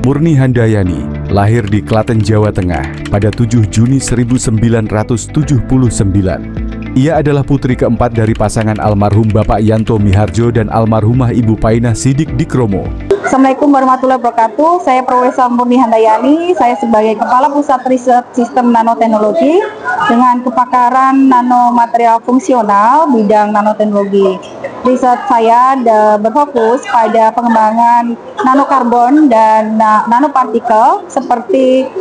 Murni Handayani lahir di Klaten, Jawa Tengah pada 7 Juni 1979. Ia adalah putri keempat dari pasangan almarhum Bapak Yanto Miharjo dan almarhumah Ibu Painah Sidik Dikromo. Assalamualaikum warahmatullahi wabarakatuh. Saya Profesor Murni Handayani. Saya sebagai Kepala Pusat Riset Sistem Nanoteknologi dengan kepakaran nanomaterial fungsional bidang nanoteknologi. Riset saya berfokus pada pengembangan nanokarbon dan nanopartikel seperti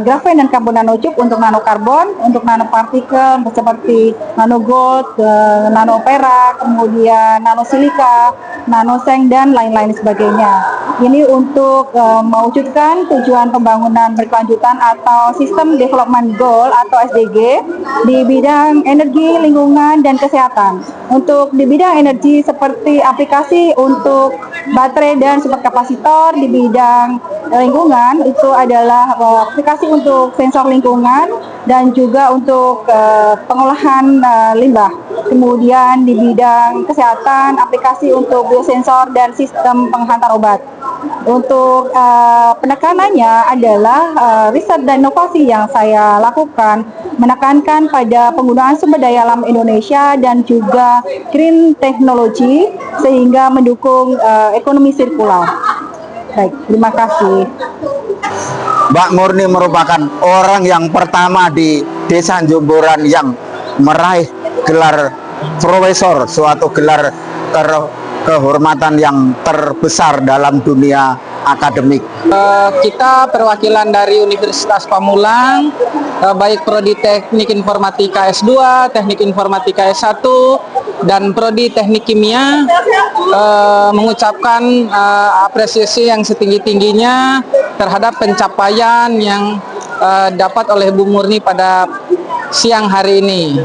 grafen dan karbon nanotube untuk nanokarbon, untuk nanopartikel seperti nanogold, nanoperak, kemudian nanosilika, nanoseng, dan lain-lain sebagainya. Ini untuk mewujudkan tujuan pembangunan berkelanjutan atau System Development Goal atau SDG di bidang energi, lingkungan, dan kesehatan. Untuk di bidang energi seperti aplikasi untuk baterai dan superkapasitor, di bidang lingkungan itu adalah aplikasi untuk sensor lingkungan dan juga untuk pengolahan limbah. Kemudian di bidang kesehatan, aplikasi untuk biosensor dan sistem penghantar obat. Untuk penekanannya adalah riset dan inovasi yang saya lakukan menekankan pada penggunaan sumber daya alam Indonesia dan juga green technology sehingga mendukung ekonomi sirkular. Baik, terima kasih. Mbak Murni merupakan orang yang pertama di Desa Jomboran yang meraih gelar profesor, suatu gelar kehormatan yang terbesar dalam dunia akademik. Kita perwakilan dari Universitas Pamulang, baik Prodi Teknik Informatika S2, Teknik Informatika S1, dan Prodi Teknik Kimia, mengucapkan apresiasi yang setinggi-tingginya terhadap pencapaian yang dapat oleh Bu Murni pada siang hari ini.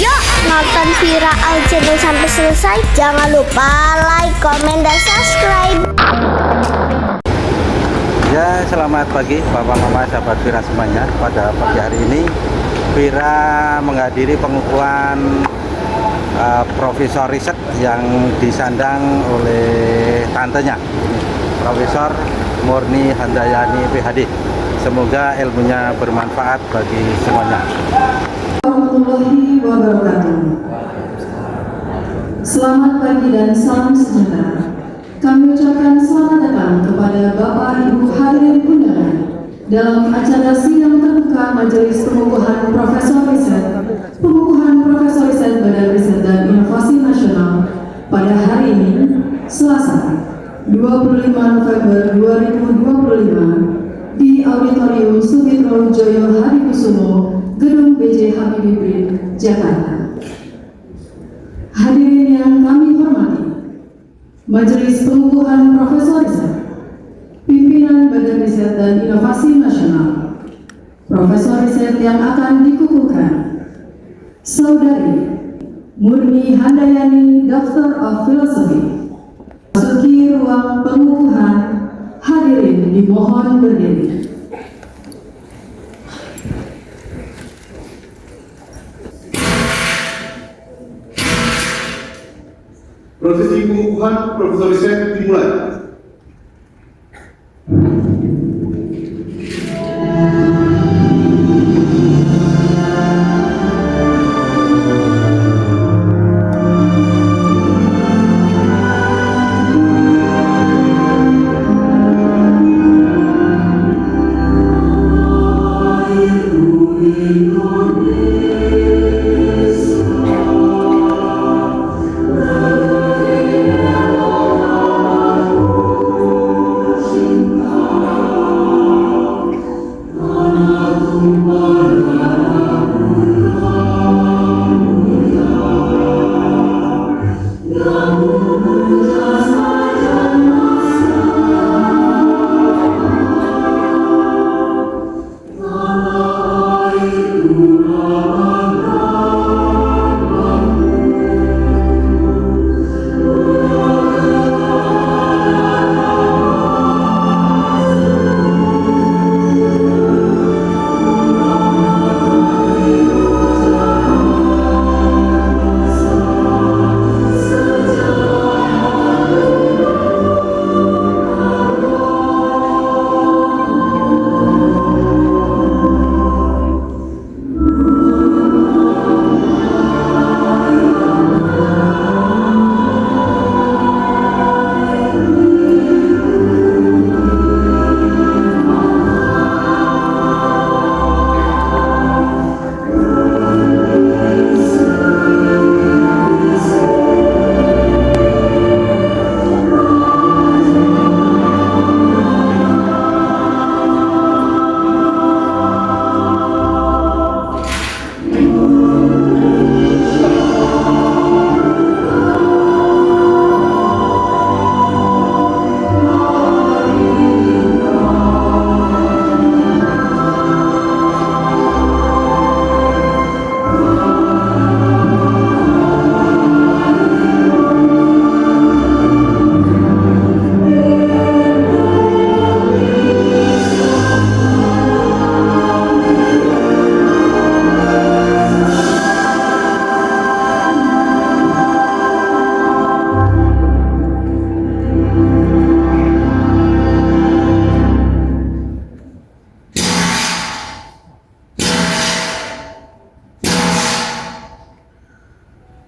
Yuk nonton Vira Al Channel sampai selesai. Jangan lupa like, komen, dan subscribe. Ya, selamat pagi Bapak Mama sahabat Vira semuanya. Pada pagi hari ini Vira menghadiri pengukuhan profesor riset yang disandang oleh tantenya, Profesor Murni Handayani PhD. Semoga ilmunya bermanfaat bagi semuanya. Warahmatullahi wabarakatuh. Selamat pagi dan salam sejahtera. Kami ucapkan selamat datang kepada Bapak Ibu hadirin undangan dalam acara sidang terbuka Majelis Pengukuhan Profesor Riset Badan Riset dan Inovasi Nasional pada hari ini, Selasa, 25 November 2025 di Auditorium Sumitro Joyo Hadikusumo, Gedung BJ Habibie Brin, Jakarta. Hadirin yang kami hormati, Majelis Pengukuhan Profesor Riset, Pimpinan Badan Riset dan Inovasi Nasional, Profesor Riset yang akan dikukuhkan, Saudari Murni Handayani, Doctor of Philosophy. Masuki ruang pengukuhan, hadirin dimohon berdiri. Prosesi pengukuhan Profesor Riset dimulai.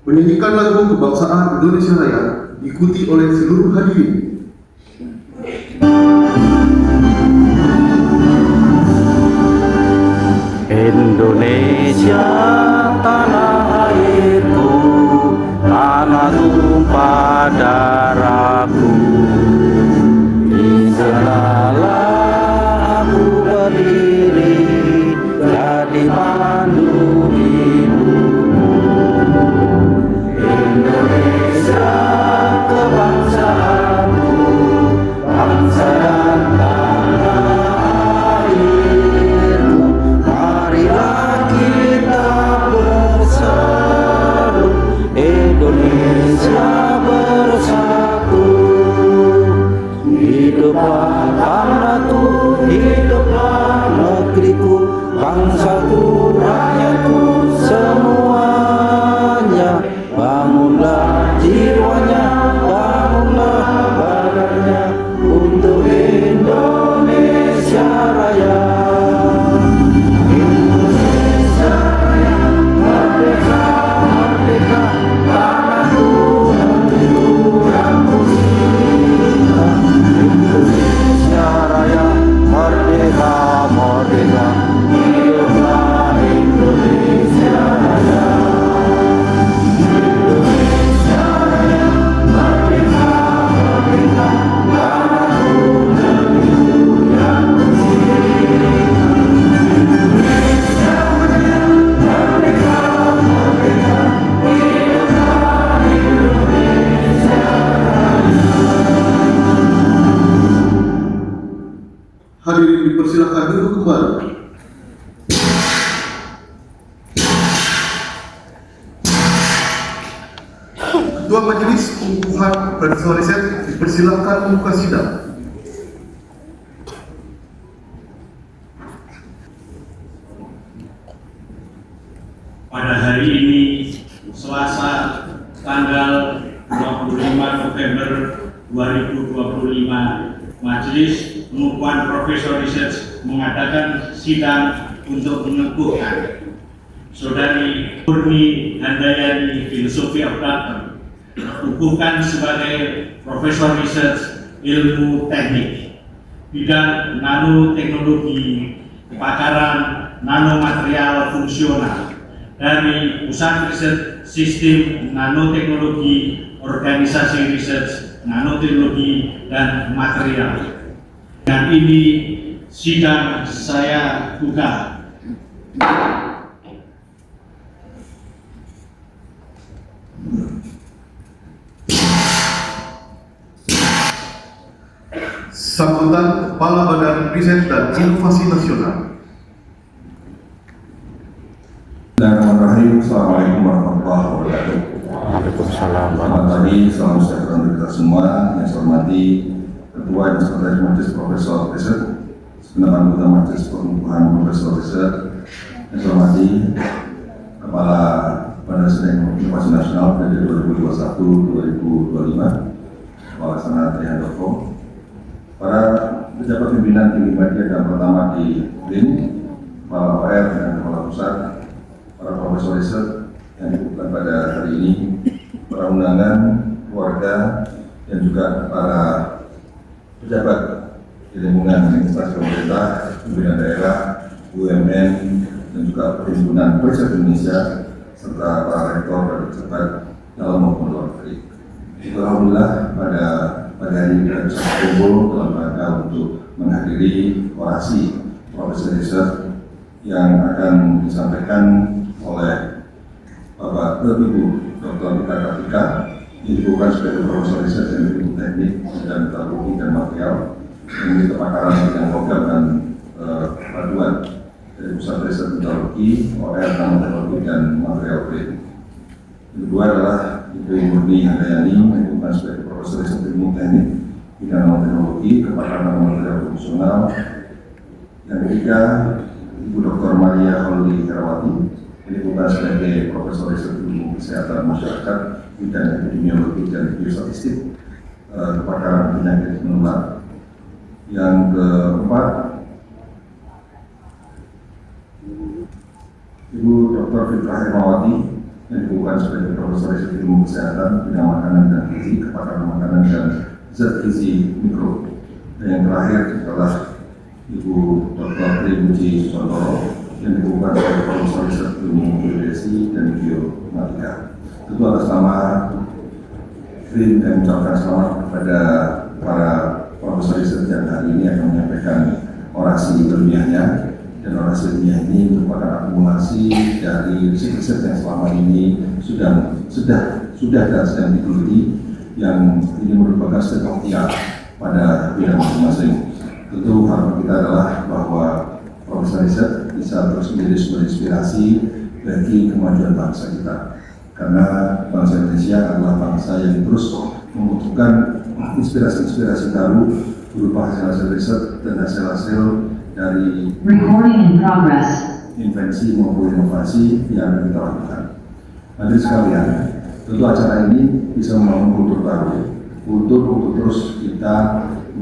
menyanyikan lagu kebangsaan Indonesia Raya diikuti oleh seluruh hadirin. Indonesia tanah airku, tanah tumpah darahku. Di sanalah aku berdiri, jadi pandu hidupku. Indonesia kebangsaanku, bangsa dan tanah airku. Marilah kita berseru, Indonesia bersatu. Hiduplah tanahku, hiduplah negeriku, bangsaku, rakyatku semuanya. Bangunlah jiwanya, bangunlah badannya untuk Indonesia Raya. Indonesia Raya, merdeka, merdeka, tanahku, negeriku yang ku cinta. Indonesia Raya, merdeka, merdeka, hiduplah Indonesia Raya. Indonesia Raya, merdeka, merdeka, tanahku, negeriku yang ku cinta. Indonesia Raya, merdeka, merdeka, hiduplah Indonesia Raya. Hadirin dipersilakan duduk kembali. Ketua Majelis Pengukuhan Profesor Riset dipersilakan membuka sidang. Pada hari ini, Selasa, tanggal 25 November 2025, Majelis Pengukuhan Profesor Riset mengadakan sidang untuk mengukuhkan Saudari Murni Handayani Filosofi of Doctor, dikukuhkan sebagai Profesor Riset Ilmu Teknik, bidang nanoteknologi, kepakaran nanomaterial fungsional dari Pusat Riset Sistem Nanoteknologi, Organisasi Riset Nanoteknologi dan Material. Dan ini sidang saya buka. Sambutan Kepala Badan Riset dan Inovasi Nasional. Bismillahirrahmanirrahim. Assalamualaikum warahmatullahi wabarakatuh. Waalaikumsalam. Selamat pagi, salam sejahtera untuk kita semua. Yang saya hormati Ketua dan Sekretaris Majelis Profesor Riset, segenap anggota Majelis Pengukuhan Profesor Riset. Yang saya hormati Kepala Badan Riset dan Inovasi Nasional periode 2021-2025, Kepala Laksana Trihandoko, para pejabat pimpinan tinggi media dan pertama di BIN, Kepala OR dan Kepala Pusat, para profesor riset yang dikukuhkan pada hari ini, para undangan, keluarga, dan juga para pejabat di lingkungan instansi pemerintah, pimpinan daerah, BUMN, dan juga perhimpunan riset Indonesia, serta para rektor dan pejabat dalam maupun luar negeri. Alhamdulillah pada hari ini kita bisa berkumpul dalam rangka untuk menghadiri orasi profesor riset yang akan disampaikan oleh Bapak Ibu Dr. Pita Kartika, yang dikukuhkan sebagai profesor riset dan ilmu teknik dan teknologi dan material, memiliki kepakaran bidang logam dan paduan dari Pusat Riset Teknologi, OR, Nanoteknologi dan Material BIN. Yang kedua adalah Ibu Murni Handayani, yang dikukuhkan sebagai profesor riset ilmu teknik bidang nanoteknologi, kepakaran nanomaterial fungsional. Yang ketiga, Ibu Dr. Maria Holly Herawati, ini bukan sebagai profesor riset ilmu kesehatan masyarakat, bidang epidemiologi dan biostatistik, kepakaran penyakit menular. Yang keempat, Ibu Dr. Fitra Hermawati, yang dibutuhkan sebagai Profesor Riset Ilmu Kesehatan, Bidang Makanan dan Gizi, Kepakaran Makanan dan Zat Gizi Mikro. Dan yang terakhir adalah Ibu Dr. Tri Puji Susontoro yang dibutuhkan sebagai Profesor Riset Ilmu Biologi dan Biomatika. Tentu atas nama Green dan mengucapkan selamat kepada para Profesor Riset yang hari ini akan menyampaikan orasi ilmiahnya. Dan orasi ilmiah ini merupakan akumulasi dari riset-riset yang selama ini sudah dan sedang digeluti, yang ini merupakan state of the art pada bidang masing-masing. Tentu harapan kita adalah bahwa Profesor Riset bisa terus menjadi sumber inspirasi bagi kemajuan bangsa kita. Karena bangsa Indonesia adalah bangsa yang terus membutuhkan inspirasi-inspirasi baru berupa hasil-hasil riset dan hasil-hasil dari Recording in progress. invensi maupun inovasi yang akan kita lakukan. Hadirin sekalian, tentu acara ini bisa membangun kultur baru, kultur untuk terus kita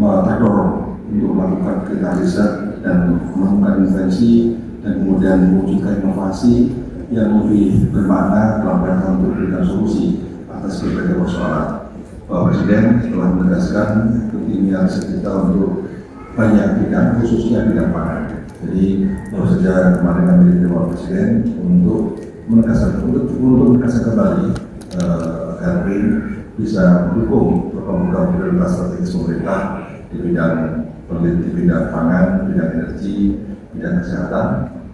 terdorong untuk melakukan kegiatan riset dan melakukan invensi dan kemudian mewujudkan inovasi yang lebih bermakna dalam rangka untuk memberikan solusi atas berbagai persoalan. Bapak Presiden telah menegaskan keinginan kita untuk banyak bidang, khususnya bidang pangan. Jadi baru saja kemarin kami diterima Bapak Presiden untuk menegaskan kembali agar BRIN bisa mendukung program prioritas strategis pemerintah di bidang pangan, bidang energi, bidang kesehatan.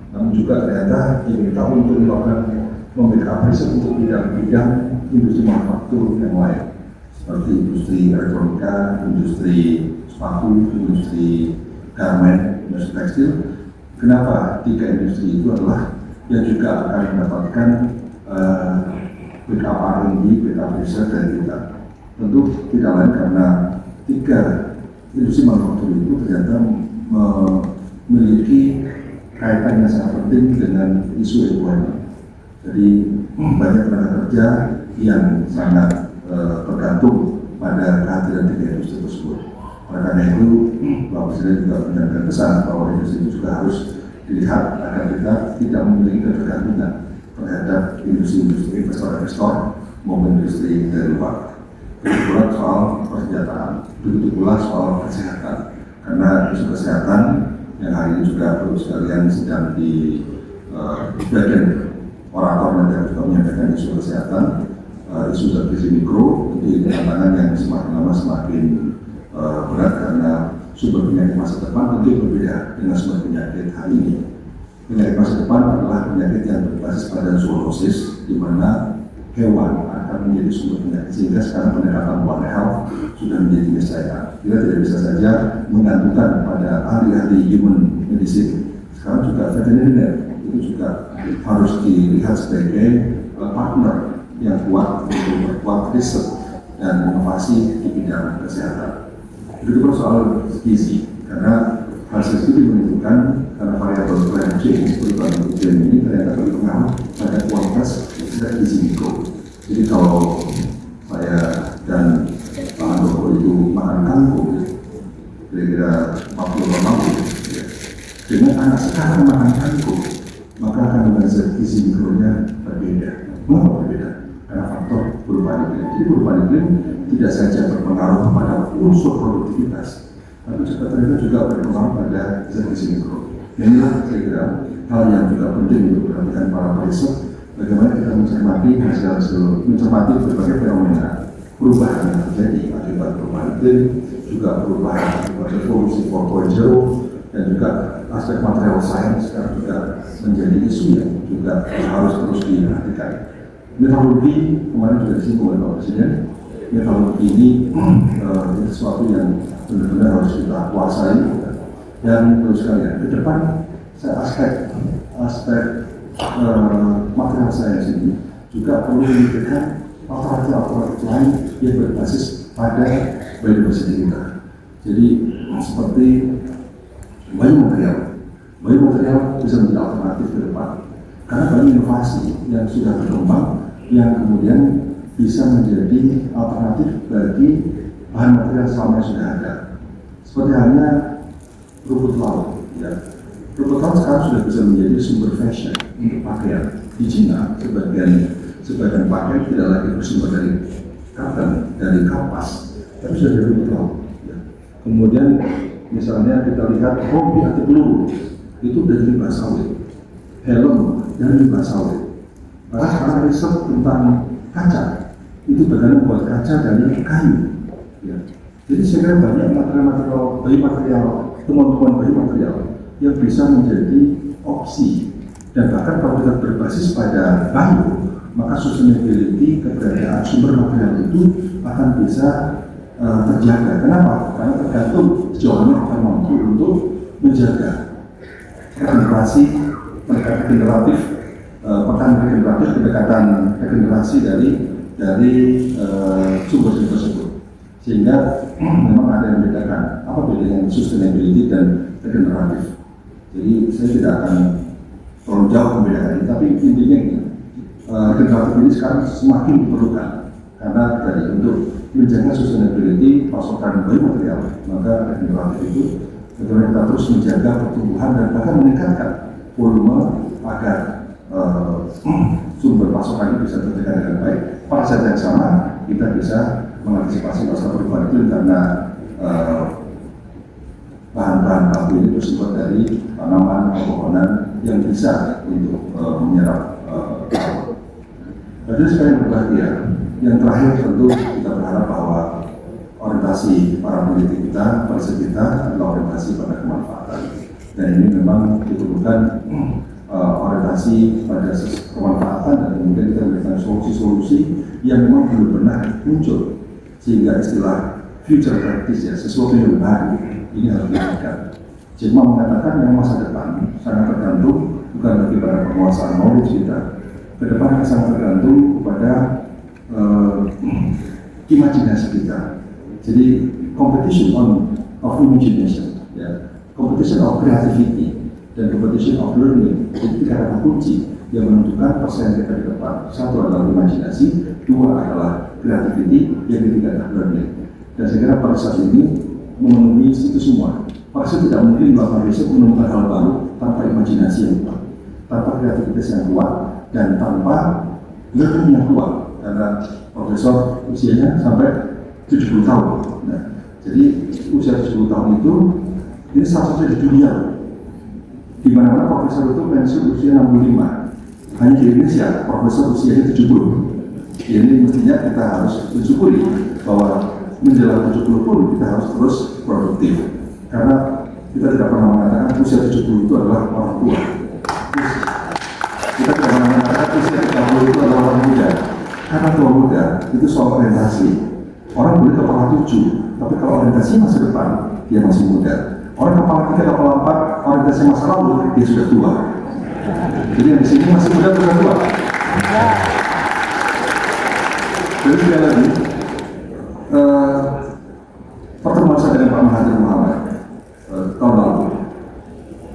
Namun juga ternyata diminta untuk memberikan riset untuk bidang-bidang industri manufaktur yang lain, seperti industri elektronika, industri sepatu, industri garment, industri tekstil. Kenapa 3 industri itu adalah yang juga akan mendapatkan backup R&D, backup research dari kita. Tentu tidak lain karena 3 industri manufaktur itu ternyata memiliki kaitan yang sangat penting dengan isu ekonomi. Jadi banyak tenaga kerja yang sangat tergantung pada kehadiran 3 industri tersebut. Oleh karena itu, Bapak Presiden juga menyampaikan pesan bahwa industri itu juga harus dilihat agar kita tidak memiliki ketergantungan terhadap industri-industri investor-investor maupun industri dari luar. Begitu pula soal persenjataan, begitu pula soal kesehatan. Karena isu kesehatan yang hari ini juga perlu sekalian sedang di bagian orator nanti juga menyampaikan isu kesehatan, isu zat gizi mikro, itu tantangan yang semakin lama semakin berat karena sumber penyakit masa depan tentu berbeda dengan sumber penyakit hari ini. Penyakit masa depan adalah penyakit yang berbasis pada zoonosis, di mana hewan akan menjadi sumber penyakit, sehingga sekarang pendekatan One Health sudah menjadi niscaya. Kita tidak bisa saja menggantungkan pada ahli-ahli human medicine. Sekarang juga veteriner itu juga harus dilihat sebagai partner yang kuat untuk memperkuat riset dan inovasi di bidang kesehatan. Begitu pula soal gizi, karena hasil studi menunjukkan karena variabel climate change, perubahan iklim ini ternyata berpengaruh pada kualitas zat gizi mikro. Jadi kalau saya dan Pak Handoko itu makan kangkung, kira-kira 40 tahun, ya, dengan anak sekarang makan kangkung, maka akan ada zat gizi mikronya berbeda. Mengapa berbeda? Karena faktor perubahan iklim. Jadi perubahan iklim tidak saja berpengaruh pada unsur produktivitas, tapi juga ternyata juga berpengaruh pada zat gizi mikro. Inilah saya kira hal yang juga penting untuk diperhatikan para periset, bagaimana kita mencermati berbagai fenomena perubahan yang terjadi akibat perubahan iklim, juga perubahan akibat revolusi 4.0, dan juga aspek material science sekarang juga menjadi isu yang juga harus terus diperhatikan. Metalurgi kemarin sudah disinggung oleh Pak Presiden. Metalurgi ini sesuatu yang benar-benar harus kita kuasai. Dan terus sekalian, ke depan aspek material science ini juga perlu memikirkan alternatif lain yang berbasis pada biodiversity kita. Jadi seperti biomaterial bisa menjadi alternatif ke depan. Karena banyak inovasi yang sudah berkembang yang kemudian bisa menjadi alternatif bagi bahan material selama yang sudah ada. Seperti halnya rumput laut, ya. Rumput laut sekarang sudah bisa menjadi sumber fashion untuk pakaian. Di Cina, sebagian paket tidak lagi bersumber dari karton, dari kapas, tapi sudah dari botol. Ya. Kemudian misalnya kita lihat rompi anti peluru itu dari limbah sawit, helm dari limbah sawit. Maka sekarang riset tentang kaca itu bagaimana buat kaca dari kayu. Ya. Jadi saya kira banyak material, temuan-temuan bayi material yang bisa menjadi opsi. Dan bahkan kalau kita berbasis pada bio, maka sustainability, keberadaan sumber material itu akan bisa terjaga. Kenapa? Karena tergantung sejauh mana kita mampu untuk menjaga regenerasi, regeneratif, pendekatan regenerasi dari sumber-sumber tersebut. Sehingga memang ada yang membedakan apa bedanya sustainability dan regeneratif. Jadi saya tidak akan terlalu jauh membedakan ini, tapi intinya ini regeneratif ini sekarang semakin diperlukan karena tadi untuk menjaga sustainability pasokan biomaterial, maka regeneratif itu bagaimana kita terus menjaga pertumbuhan dan bahkan meningkatkan volume agar sumber pasokan ini bisa terjaga dengan baik. Pada saat yang sama kita bisa mengantisipasi masalah perubahan iklim karena bahan-bahan baku ini bersumber dari tanaman pepohonan yang bisa untuk menyerap. Jadi sekali berbahagia. Yang terakhir tentu kita berharap bahwa orientasi para peneliti kita, riset kita adalah orientasi pada kemanfaatan. Dan ini memang diperlukan orientasi pada kemanfaatan dan kemudian kita memberikan solusi-solusi yang memang belum pernah muncul. Sehingga istilah future practice ya, sesuatu yang baru ini harus dilakukan. Cuma mengatakan yang masa depan sangat tergantung bukan lagi pada penguasaan knowledge kita, ke depan sangat tergantung kepada imajinasi kita. Jadi competition of imagination, ya, competition of creativity dan competition of learning. Jadi tiga kata kunci yang menentukan persaingan kita di depan. Satu adalah imajinasi, dua adalah creativity, yang ketiga adalah learning. Dan saya kira pada saat ini memenuhi itu semua. Pasti tidak mungkin melakukan riset menemukan hal baru tanpa imajinasi yang kuat, tanpa kreativitas yang kuat, dan tanpa learning yang kuat. Karena profesor usianya sampai 70 tahun. Nah, jadi usia 70 tahun itu ini salah satu di dunia. Di mana-mana profesor itu pensiun usia 65. Hanya di Indonesia profesor usianya 70. Ini mestinya kita harus bersyukuri bahwa menjelang 70 pun kita harus terus produktif. Karena kita tidak pernah mengatakan usia 70 itu adalah orang tua. Kita tidak pernah mengatakan usia 30 itu adalah orang muda. Karena tua muda itu soal orientasi. Orang boleh kepala 7, tapi kalau orientasi masa depan, dia masih muda. Orang kepala 3, kepala 4, orientasi masa lalu, dia sudah tua. Jadi yang di sini masih muda sudah tua. Jadi sekali lagi, pertemuan saya dengan Pak Mahathir Mohamad tahun lalu,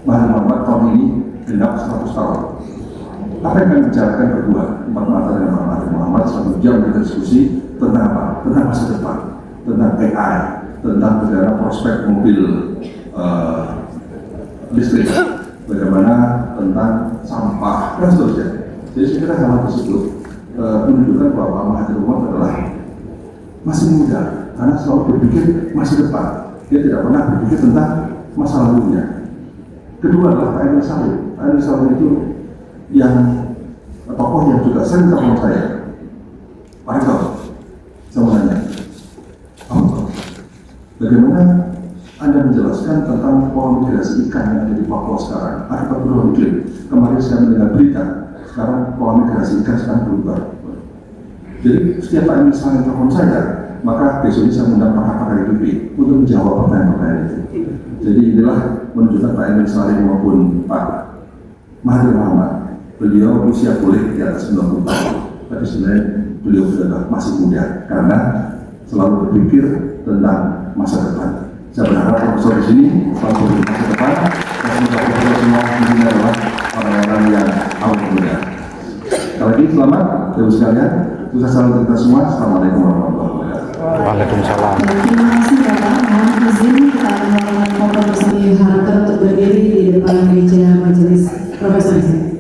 Mahathir Mohamad tahun ini genap 100 tahun. Apa yang kami bicarakan berdua, Pak Mahathir dengan Pak Mahathir Mohamad, 1 jam kita diskusi tentang apa? Tentang masa depan, tentang AI, tentang bagaimana prospek mobil listrik, bagaimana tentang sampah, dan seterusnya. Jadi saya kira hal tersebut menunjukkan bahwa Pak Mahathir Mohamad adalah masih muda, karena selalu berpikir masa depan. Dia tidak pernah berpikir tentang masa lalunya. Kedua adalah Pak Emil Salim. Pak Emil Salim itu yang tokoh yang juga sering telepon saya. Pak Eko, saya mau nanya, bagaimana Anda menjelaskan tentang pola migrasi ikan yang ada di Papua sekarang? Akibat perubahan iklim. Kemarin saya mendengar berita, sekarang pola migrasi ikan sekarang berubah. Jadi setiap Pak Emil Salim telepon saya, maka besoknya saya mengundang pakar-pakar IPB untuk menjawab pertanyaan-pertanyaan itu. Jadi inilah menunjukkan Pak Emil Salim maupun Pak Mahathir Mohamad. Beliau usia boleh di atas 90 tahun, tapi sebenarnya beliau sudah masih muda karena selalu berpikir tentang masa depan. Saya berharap profesor di sini selalu berpikir masa depan dan semoga kita semua ini adalah orang-orang yang awal muda. Sekali lagi selamat, Ibu sekalian. Sukses selalu kita semua. Assalamualaikum warahmatullahi wabarakatuh. Waalaikumsalam. Terima kasih Bapak. Mohon izin kita akan melakukan foto bersama diharapkan untuk berdiri di depan meja majelis Profesor Isaac.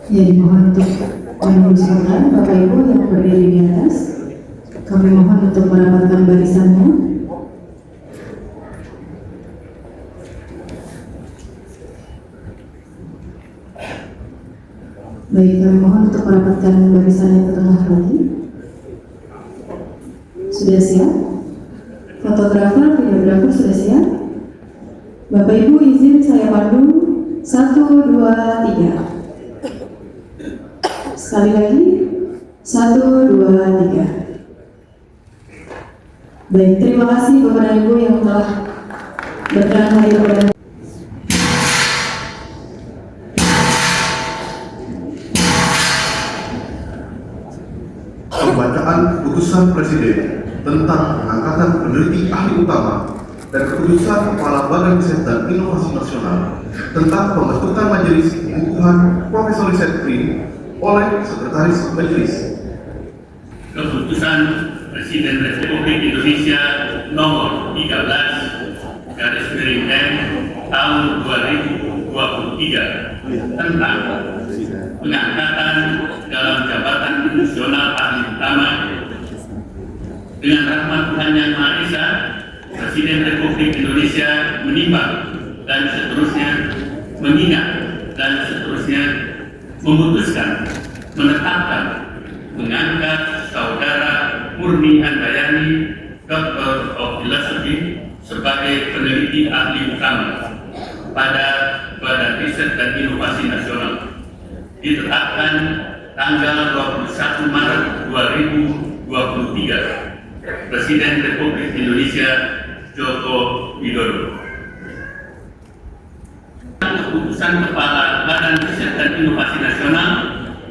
Ya, dimohon untuk meneruskan Bapak Ibu yang berdiri di atas. Kami mohon untuk merapatkan barisannya. Baik, kami mohon untuk merapatkan barisannya ke tengah lagi. Sudah siap? Fotografer, videografer sudah siap? Bapak Ibu izin saya pandu 1, 2, 3. Sekali lagi, 1, 2, 3. Baik, terima kasih Bapak dan Ibu yang telah berkenan hadir pada pembacaan putusan Presiden tentang pengangkatan peneliti ahli utama dan keputusan Kepala Badan Riset dan Inovasi Nasional tentang pembentukan Majelis Pengukuhan Profesor Riset BRIN oleh Sekretaris Majelis. Keputusan Presiden Republik Indonesia nomor 13/M tahun 2023 tentang pengangkatan dalam jabatan fungsional ahli utama. Dengan rahmat Tuhan Yang Maha Esa, Presiden Republik Indonesia menimbang dan seterusnya mengingat dan seterusnya memutuskan menetapkan mengangkat Saudara Murni Handayani, Doctor of Philosophy, sebagai peneliti ahli utama pada Badan Riset dan Inovasi Nasional, ditetapkan tanggal 21 Maret 2023. Presiden Republik Indonesia Joko Widodo. Keputusan Kepala Badan Riset dan Inovasi Nasional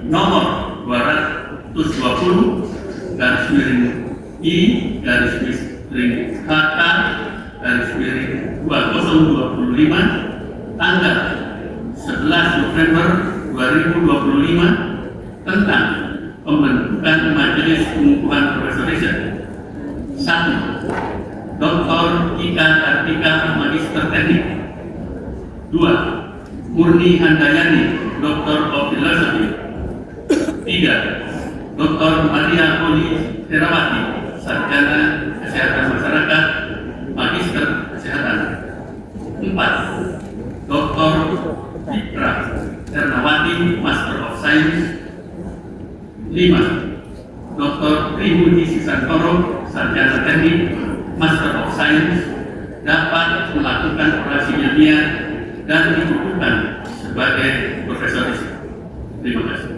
nomor 220/I/HK/2025 tanggal 11 November 2025 tentang pembentukan Majelis Pengukuhan Profesor Riset. 1. Dr. Ika Kartika, Magister Teknik. 2. Murni Handayani, Doctor of Philosophy. 3. Dr. Maria Poli Herawati, Sarjana Kesehatan Masyarakat, Magister Kesehatan. 4. Dr. Fitra Ernawati, Master of Science. 5. Dr. Tribudi Sisantoro, Sarjana Teknik, Master of Science, dapat melakukan operasi ilmiah dan dikukuhkan sebagai profesor riset. Terima kasih.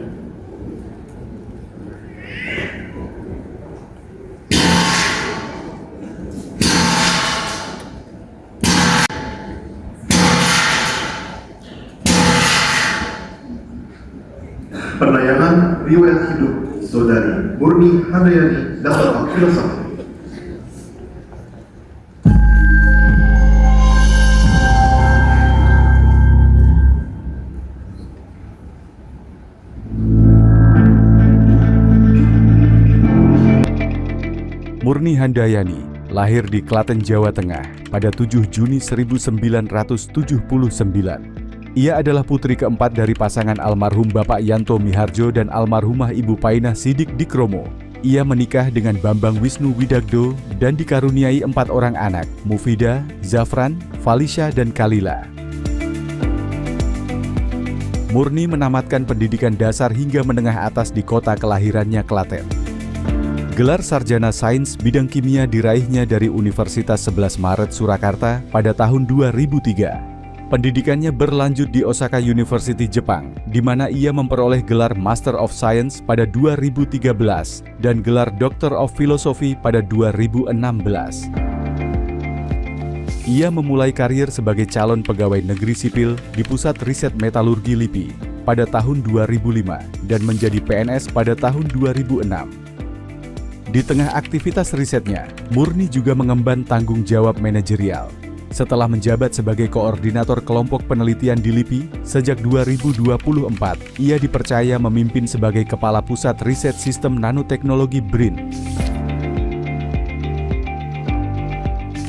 Penayangan riwayat hidup Saudari Murni Handayani, Doctor of Philosophy. Murni Handayani lahir di Klaten, Jawa Tengah pada 7 Juni 1979. Ia adalah putri keempat dari pasangan almarhum Bapak Yanto Miharjo dan almarhumah Ibu Painah Sidik Dikromo. Ia menikah dengan Bambang Wisnu Widagdo dan dikaruniai 4 orang anak, Mufida, Zafran, Falisha, dan Kalila. Murni menamatkan pendidikan dasar hingga menengah atas di kota kelahirannya, Klaten. Gelar Sarjana Sains Bidang Kimia diraihnya dari Universitas 11 Maret Surakarta pada tahun 2003. Pendidikannya berlanjut di Osaka University, Jepang, di mana ia memperoleh gelar Master of Science pada 2013 dan gelar Doctor of Philosophy pada 2016. Ia memulai karir sebagai calon pegawai negeri sipil di Pusat Riset Metalurgi LIPI pada tahun 2005 dan menjadi PNS pada tahun 2006. Di tengah aktivitas risetnya, Murni juga mengemban tanggung jawab manajerial. Setelah menjabat sebagai koordinator kelompok penelitian di LIPI, sejak 2024, ia dipercaya memimpin sebagai Kepala Pusat Riset Sistem Nanoteknologi BRIN.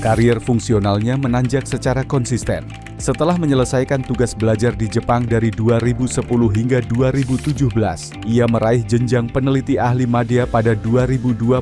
Karier fungsionalnya menanjak secara konsisten. Setelah menyelesaikan tugas belajar di Jepang dari 2010 hingga 2017, ia meraih jenjang peneliti ahli madya pada 2021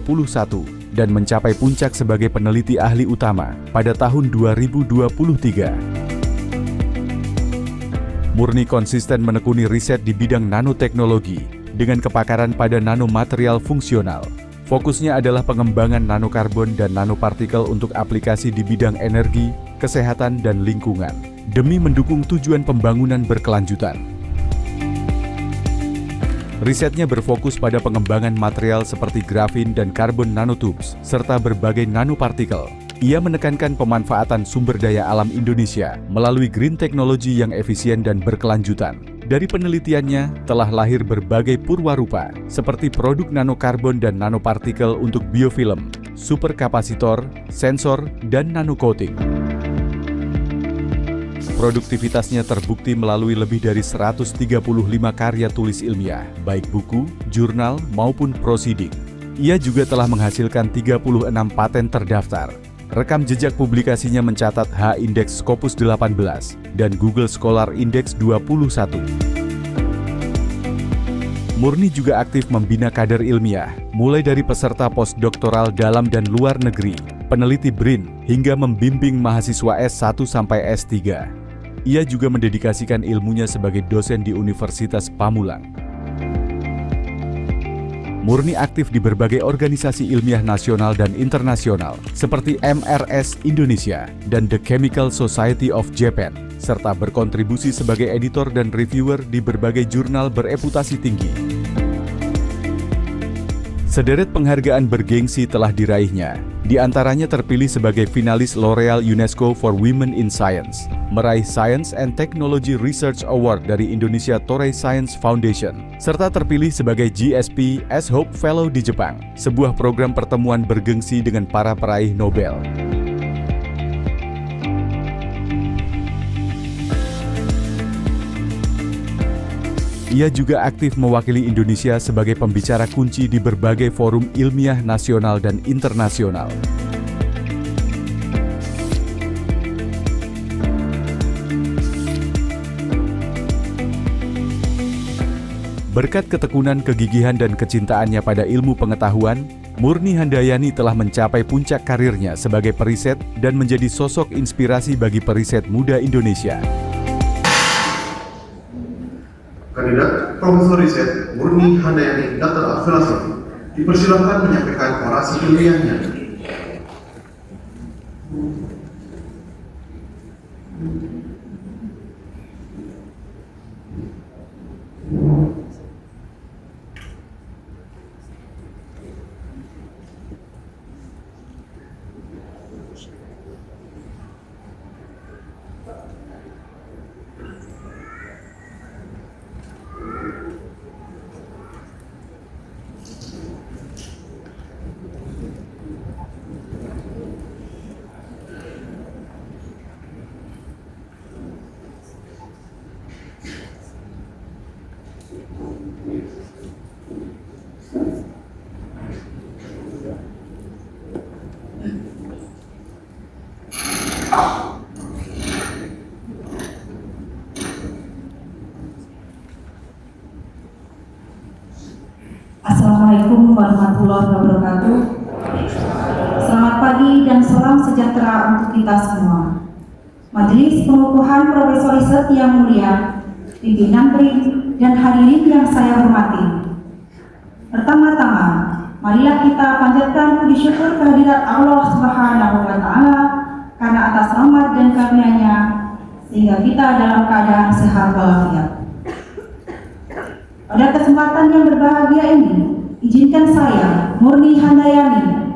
dan mencapai puncak sebagai peneliti ahli utama pada tahun 2023. Murni konsisten menekuni riset di bidang nanoteknologi dengan kepakaran pada nanomaterial fungsional. Fokusnya adalah pengembangan nanokarbon dan nanopartikel untuk aplikasi di bidang energi, kesehatan, dan lingkungan, demi mendukung tujuan pembangunan berkelanjutan. Risetnya berfokus pada pengembangan material seperti grafin dan karbon nanotubes, serta berbagai nanopartikel. Ia menekankan pemanfaatan sumber daya alam Indonesia melalui green technology yang efisien dan berkelanjutan. Dari penelitiannya, telah lahir berbagai purwarupa, seperti produk nanokarbon dan nanopartikel untuk biofilm, superkapasitor, sensor, dan nanocoating. Produktivitasnya terbukti melalui lebih dari 135 karya tulis ilmiah, baik buku, jurnal, maupun prosiding. Ia juga telah menghasilkan 36 paten terdaftar. Rekam jejak publikasinya mencatat H-Index Scopus 18 dan Google Scholar Index 21. Murni juga aktif membina kader ilmiah, mulai dari peserta postdoktoral dalam dan luar negeri, peneliti BRIN, hingga membimbing mahasiswa S1 sampai S3. Ia juga mendedikasikan ilmunya sebagai dosen di Universitas Pamulang. Murni aktif di berbagai organisasi ilmiah nasional dan internasional seperti MRS Indonesia dan The Chemical Society of Japan, serta berkontribusi sebagai editor dan reviewer di berbagai jurnal bereputasi tinggi. Sederet penghargaan bergengsi telah diraihnya, di antaranya terpilih sebagai finalis L'Oreal UNESCO for Women in Science, meraih Science and Technology Research Award dari Indonesia Toray Science Foundation, serta terpilih sebagai GSP S-Hope Fellow di Jepang, sebuah program pertemuan bergengsi dengan para peraih Nobel. Ia juga aktif mewakili Indonesia sebagai pembicara kunci di berbagai forum ilmiah nasional dan internasional. Berkat ketekunan, kegigihan, dan kecintaannya pada ilmu pengetahuan, Murni Handayani telah mencapai puncak karirnya sebagai periset dan menjadi sosok inspirasi bagi periset muda Indonesia. Kandidat Profesor Riset Murni Handayani Dr. Filosofi dipersilakan menyampaikan orasi ilmiahnya. Assalamualaikum warahmatullahi wabarakatuh. Selamat pagi dan salam sejahtera untuk kita semua. Majelis Pengukuhan Profesor Riset yang mulia, pimpinan BRIN, dan hadirin yang saya hormati. Pertama-tama, marilah kita panjatkan puji syukur kehadirat Allah Subhanahu wa Ta'ala karena atas rahmat dan karunia-Nya sehingga kita dalam keadaan sehat walafiat. Pada kesempatan yang berbahagia ini, izinkan saya, Murni Handayani,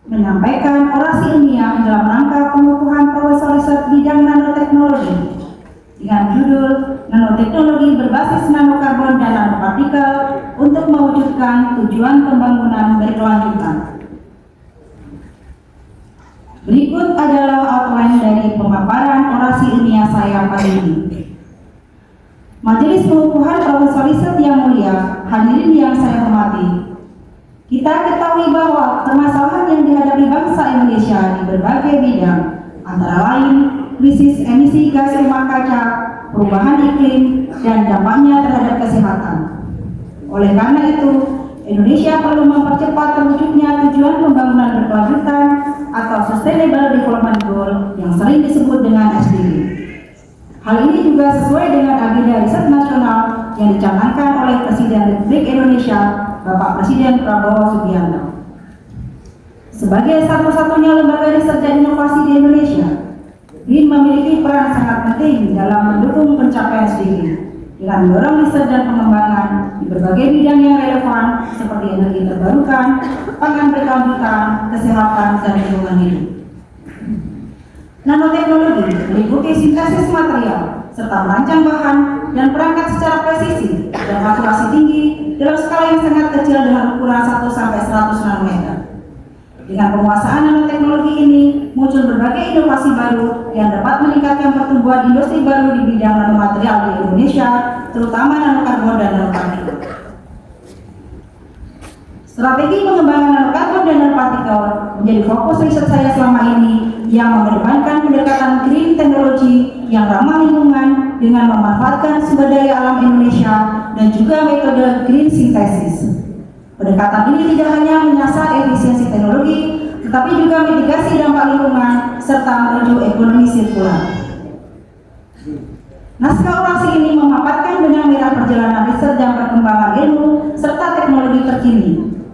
menyampaikan orasi ilmiah dalam rangka pengukuhan Profesor Riset bidang nanoteknologi dengan judul Nanoteknologi berbasis nanokarbon dan nanopartikel untuk mewujudkan tujuan pembangunan berkelanjutan. Berikut adalah outline dari pemaparan orasi ilmiah saya kali ini. Majelis Pengukuhan Profesor Riset yang mulia, hadirin yang saya hormati. Kita ketahui mengetahui bahwa permasalahan yang dihadapi bangsa Indonesia di berbagai bidang, antara lain krisis emisi gas rumah kaca, perubahan iklim, dan dampaknya terhadap kesehatan. Oleh karena itu, Indonesia perlu mempercepat terwujudnya tujuan pembangunan berkelanjutan atau Sustainable Development Goal yang sering disebut dengan SDG. Hal ini juga sesuai dengan agenda riset nasional yang dicanangkan oleh Presiden Republik Indonesia, Bapak Presiden Prabowo Subianto. Sebagai satu-satunya lembaga riset dan inovasi di Indonesia, BRIN memiliki peran sangat penting dalam mendukung pencapaian SDG dengan mendorong riset dan pengembangan di berbagai bidang yang relevan seperti energi terbarukan, pangan berkelanjutan, kesehatan, dan lingkungan hidup. Nanoteknologi meliputi sintesis material serta merancang bahan dan perangkat secara presisi dan akurasi tinggi dalam skala yang sangat kecil dengan ukuran 1 sampai 100 nanometer. Dengan penguasaan nanoteknologi ini, muncul berbagai inovasi baru yang dapat meningkatkan pertumbuhan industri baru di bidang nanomaterial di Indonesia, terutama nanokarbon dan nanopartikel. Strategi pengembangan nanokarbon dan nanopartikel menjadi fokus riset saya selama ini yang mengedepankan pendekatan green teknologi yang ramah lingkungan dengan memanfaatkan sumber daya alam Indonesia dan juga metode green synthesis. Pendekatan ini tidak hanya menyasar efisiensi teknologi, tetapi juga mitigasi dampak lingkungan serta menuju ekonomi sirkular. Naskah orasi ini memaparkan benang merah perjalanan riset dan perkembangan ilmu serta teknologi terkini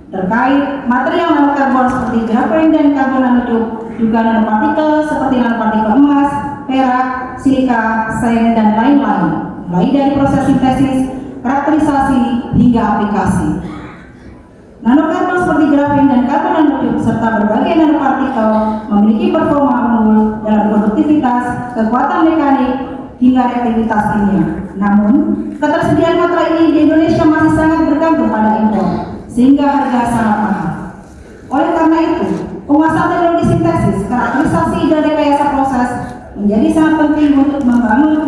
terkait material nanokarbon seperti grafen dan karbon nanotube, juga nanopartikel seperti nanopartikel emas, perak, silika, seng, dan lain-lain, mulai dari proses sintesis, karakterisasi, hingga aplikasi. Nanokarbon seperti grafen dan karbon nanotube serta berbagai nanopartikel memiliki performa unggul dalam produktivitas, kekuatan mekanik, hingga reaktivitas kimia. Namun, ketersediaan materai ini di Indonesia masih sangat bergantung pada impor, sehingga harga sangat mahal. Oleh karena itu, penguasaan teknologi sintesis, karakterisasi, dan rekayasa proses menjadi sangat penting untuk membangun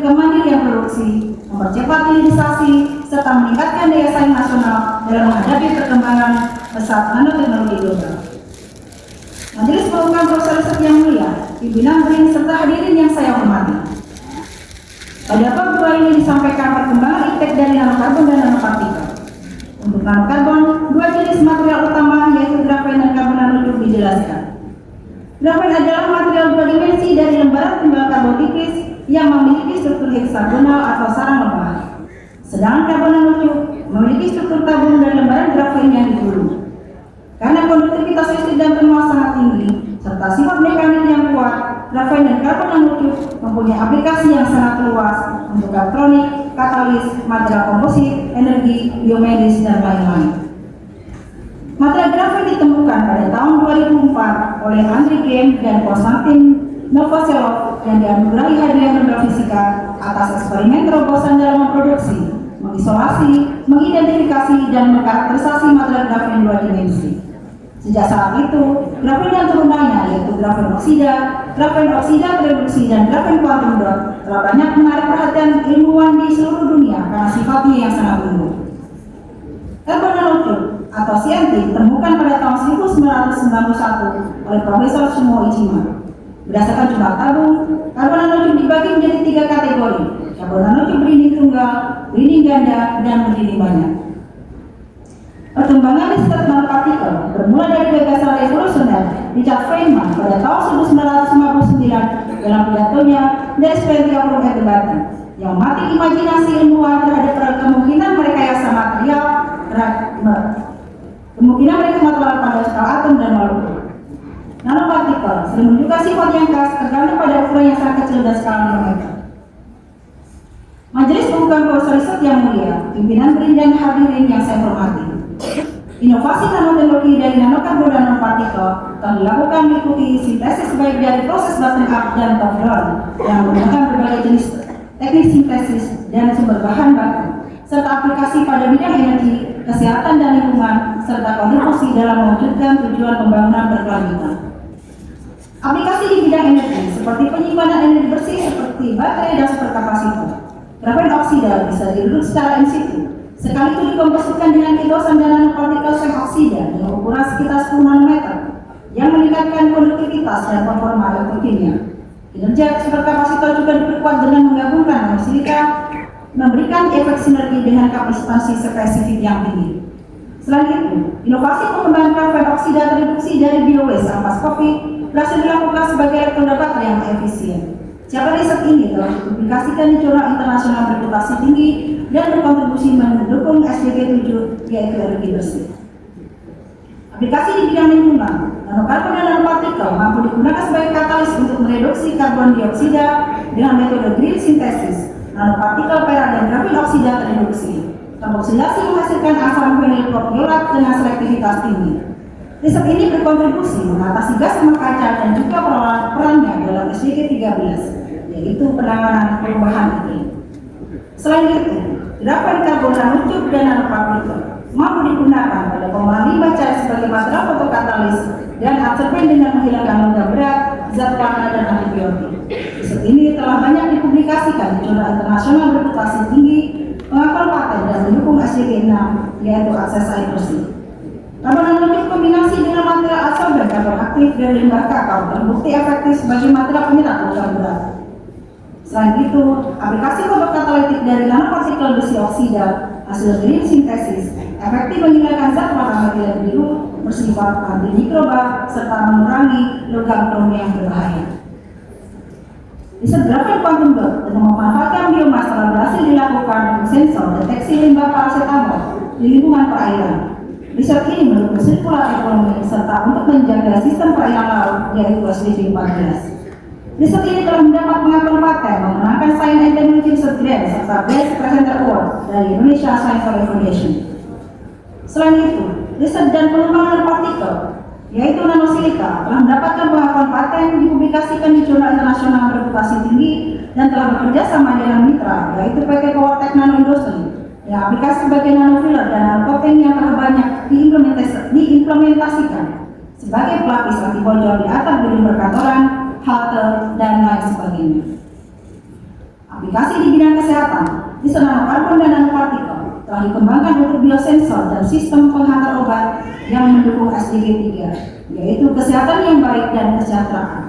kemandirian produksi, mempercepat hilirisasi, serta meningkatkan daya saing nasional dalam menghadapi perkembangan pesat nanoteknologi global. Majelis Pengukuhan Profesor Riset yang mulia, pimpinan BRIN serta hadirin yang saya hormati. Pada bab 2 ini disampaikan perkembangan iptek dari nanokarbon dan nanopartikel. Untuk nanokarbon, 2 jenis material utama yaitu grafen dan karbon nanotube dijelaskan. Grafen adalah material 2 dimensi dari lembaran tunggal karbon tipis yang memiliki struktur heksagonal atau sarang lebah. Sedangkan karbon nanotube memiliki struktur tabung dan lembaran grafen yang digulung. Karena konduktivitas listrik dan thermal sangat tinggi serta sifat mekanik yang kuat, grafen dan karbon nanotube mempunyai aplikasi yang sangat luas untuk elektronik, katalis, material komposit, energi, biomedis, dan lain-lain. Material grafen ditemukan pada tahun 2004 oleh Andrew Game dan Konstantin Novoselov yang dianugerahi hadiah Nobel Fisika atas eksperimen terobosan dalam memproduksi, mengisolasi, mengidentifikasi, dan mengkarakterisasi material grafen 2 dimensi. Sejak saat itu, grafen dan turunannya yaitu grafen oksida reduksi, dan grafen quantum dot telah banyak menarik perhatian ilmuwan di seluruh dunia karena sifatnya yang sangat unggul. Karbon nanotube atau CNT ditemukan pada tahun 1991 oleh Profesor Sumo Ichima. Berdasarkan jumlah tabung, karbon nanotube dibagi menjadi 3 kategori: karbon nanotube berining tunggal, berining ganda, dan berining banyak. Perkembangan riset nanopartikel bermula dari gagasan revolusioner Richard Feynman pada tahun 1959 dalam pidatonya There's Plenty of Room at the Bottom, yang mati imajinasi ilmuwan terhadap kemungkinan merekayasa material pada skala atom dan molekul. Nanopartikel sering menunjukkan sifat yang khas tergantung pada ukuran yang sangat kecil dan skala nanometer. Majelis Pengukuhan Profesor Riset yang mulia, pimpinan BRIN dan hadirin yang saya hormati. Inovasi nanoteknologi dari nanokarbon dan nanopartikel telah dilakukan mengikuti sintesis baik dari proses bottom up dan top down yang menggunakan berbagai jenis teknik sintesis dan sumber bahan baku, serta aplikasi pada bidang energi, kesehatan dan lingkungan, serta kontribusi dalam mewujudkan tujuan pembangunan berkelanjutan. Aplikasi di bidang energi seperti penyimpanan energi bersih seperti baterai dan superkapasitor. Grafen oksida bisa direduksi secara in situ, sekaligus dikomposisikan dengan kilosan dan nanopartikel seng oksida dengan ukuran kapasitas 10 nanometer yang meningkatkan konduktivitas dan performa elektrokimia. Kinerja superkapasitor juga diperkuat dengan menggabungkan nanosilika, memberikan efek sinergi dengan kapasitansi spesifik yang tinggi. Selain itu, inovasi mengembangkan fan oksida reduksi dari biowaste ampas kopi berhasil dilakukan sebagai elektroda baterai yang efisien. Capaian riset ini telah dipublikasikan di jurnal internasional bereputasi tinggi dan berkontribusi mendukung SDG 7 yaitu energi bersih. Aplikasi di bidang lingkungan, nanokarbon dan nanopartikel mampu digunakan sebagai katalis untuk mereduksi karbon dioksida dengan metode green synthesis, nanopartikel perak dan grafin oksida tereduksi. Oksidasi menghasilkan asam fenilpropiolat dengan selektivitas tinggi. Riset ini berkontribusi mengatasi gas rumah kaca dan juga perannya dalam SDG 13, yaitu penanganan perubahan iklim. Selain itu, gerakan karbon nanotube dan nanopartikel mampu digunakan pada pengolahan limbah cair sebagai material fotokatalis dan absorben dengan menghilangkan logam berat, zat warna dan antibiotik. Riset ini telah banyak dipublikasikan di jurnal internasional bereputasi tinggi, pengakuan paten dan mendukung SDG 6 yaitu akses air bersih. Karbon nanotube kombinasi dengan material adsorben karbon aktif dan limbah kakao terbukti efektif sebagai material penyerap logam berat. Selain itu, aplikasi fotokatalitik dari nanopartikel besi oksida hasil green synthesis efektif menghilangkan zat warna metilen biru bersifat antimikroba serta mengurangi logam krom yang berbahaya. Riset grafin quantum dot dengan memanfaatkan biomasa telah berhasil dilakukan untuk sensor deteksi limbah paracetamol di lingkungan perairan. Riset ini mendukung sirkular ekonomi serta untuk menjaga sistem perairan laut yaitu SDG 14. Riset ini telah mendapat pengakuan paten memenangkan Science and Technology Research Grant serta Best Presenter Award dari Indonesia Science Foundation. Selain itu, riset dan pengembangan partikel yaitu nanosilika telah mendapatkan pengakuan paten dipublikasikan di jurnal internasional bereputasi tinggi dan telah bekerja sama dengan mitra yaitu PT Powertech Nano Industry yang aplikasi sebagai nanofiller dan nanocoating yang telah banyak diimplementasikan sebagai pelapis anti bocor di atap gedung perkantoran, halte, dan lain sebagainya. Aplikasi di bidang kesehatan, riset nanokarbon dan nanopartikel telah dikembangkan untuk biosensor dan sistem penghantar obat yang mendukung SDG 3, yaitu kesehatan yang baik dan kesejahteraan.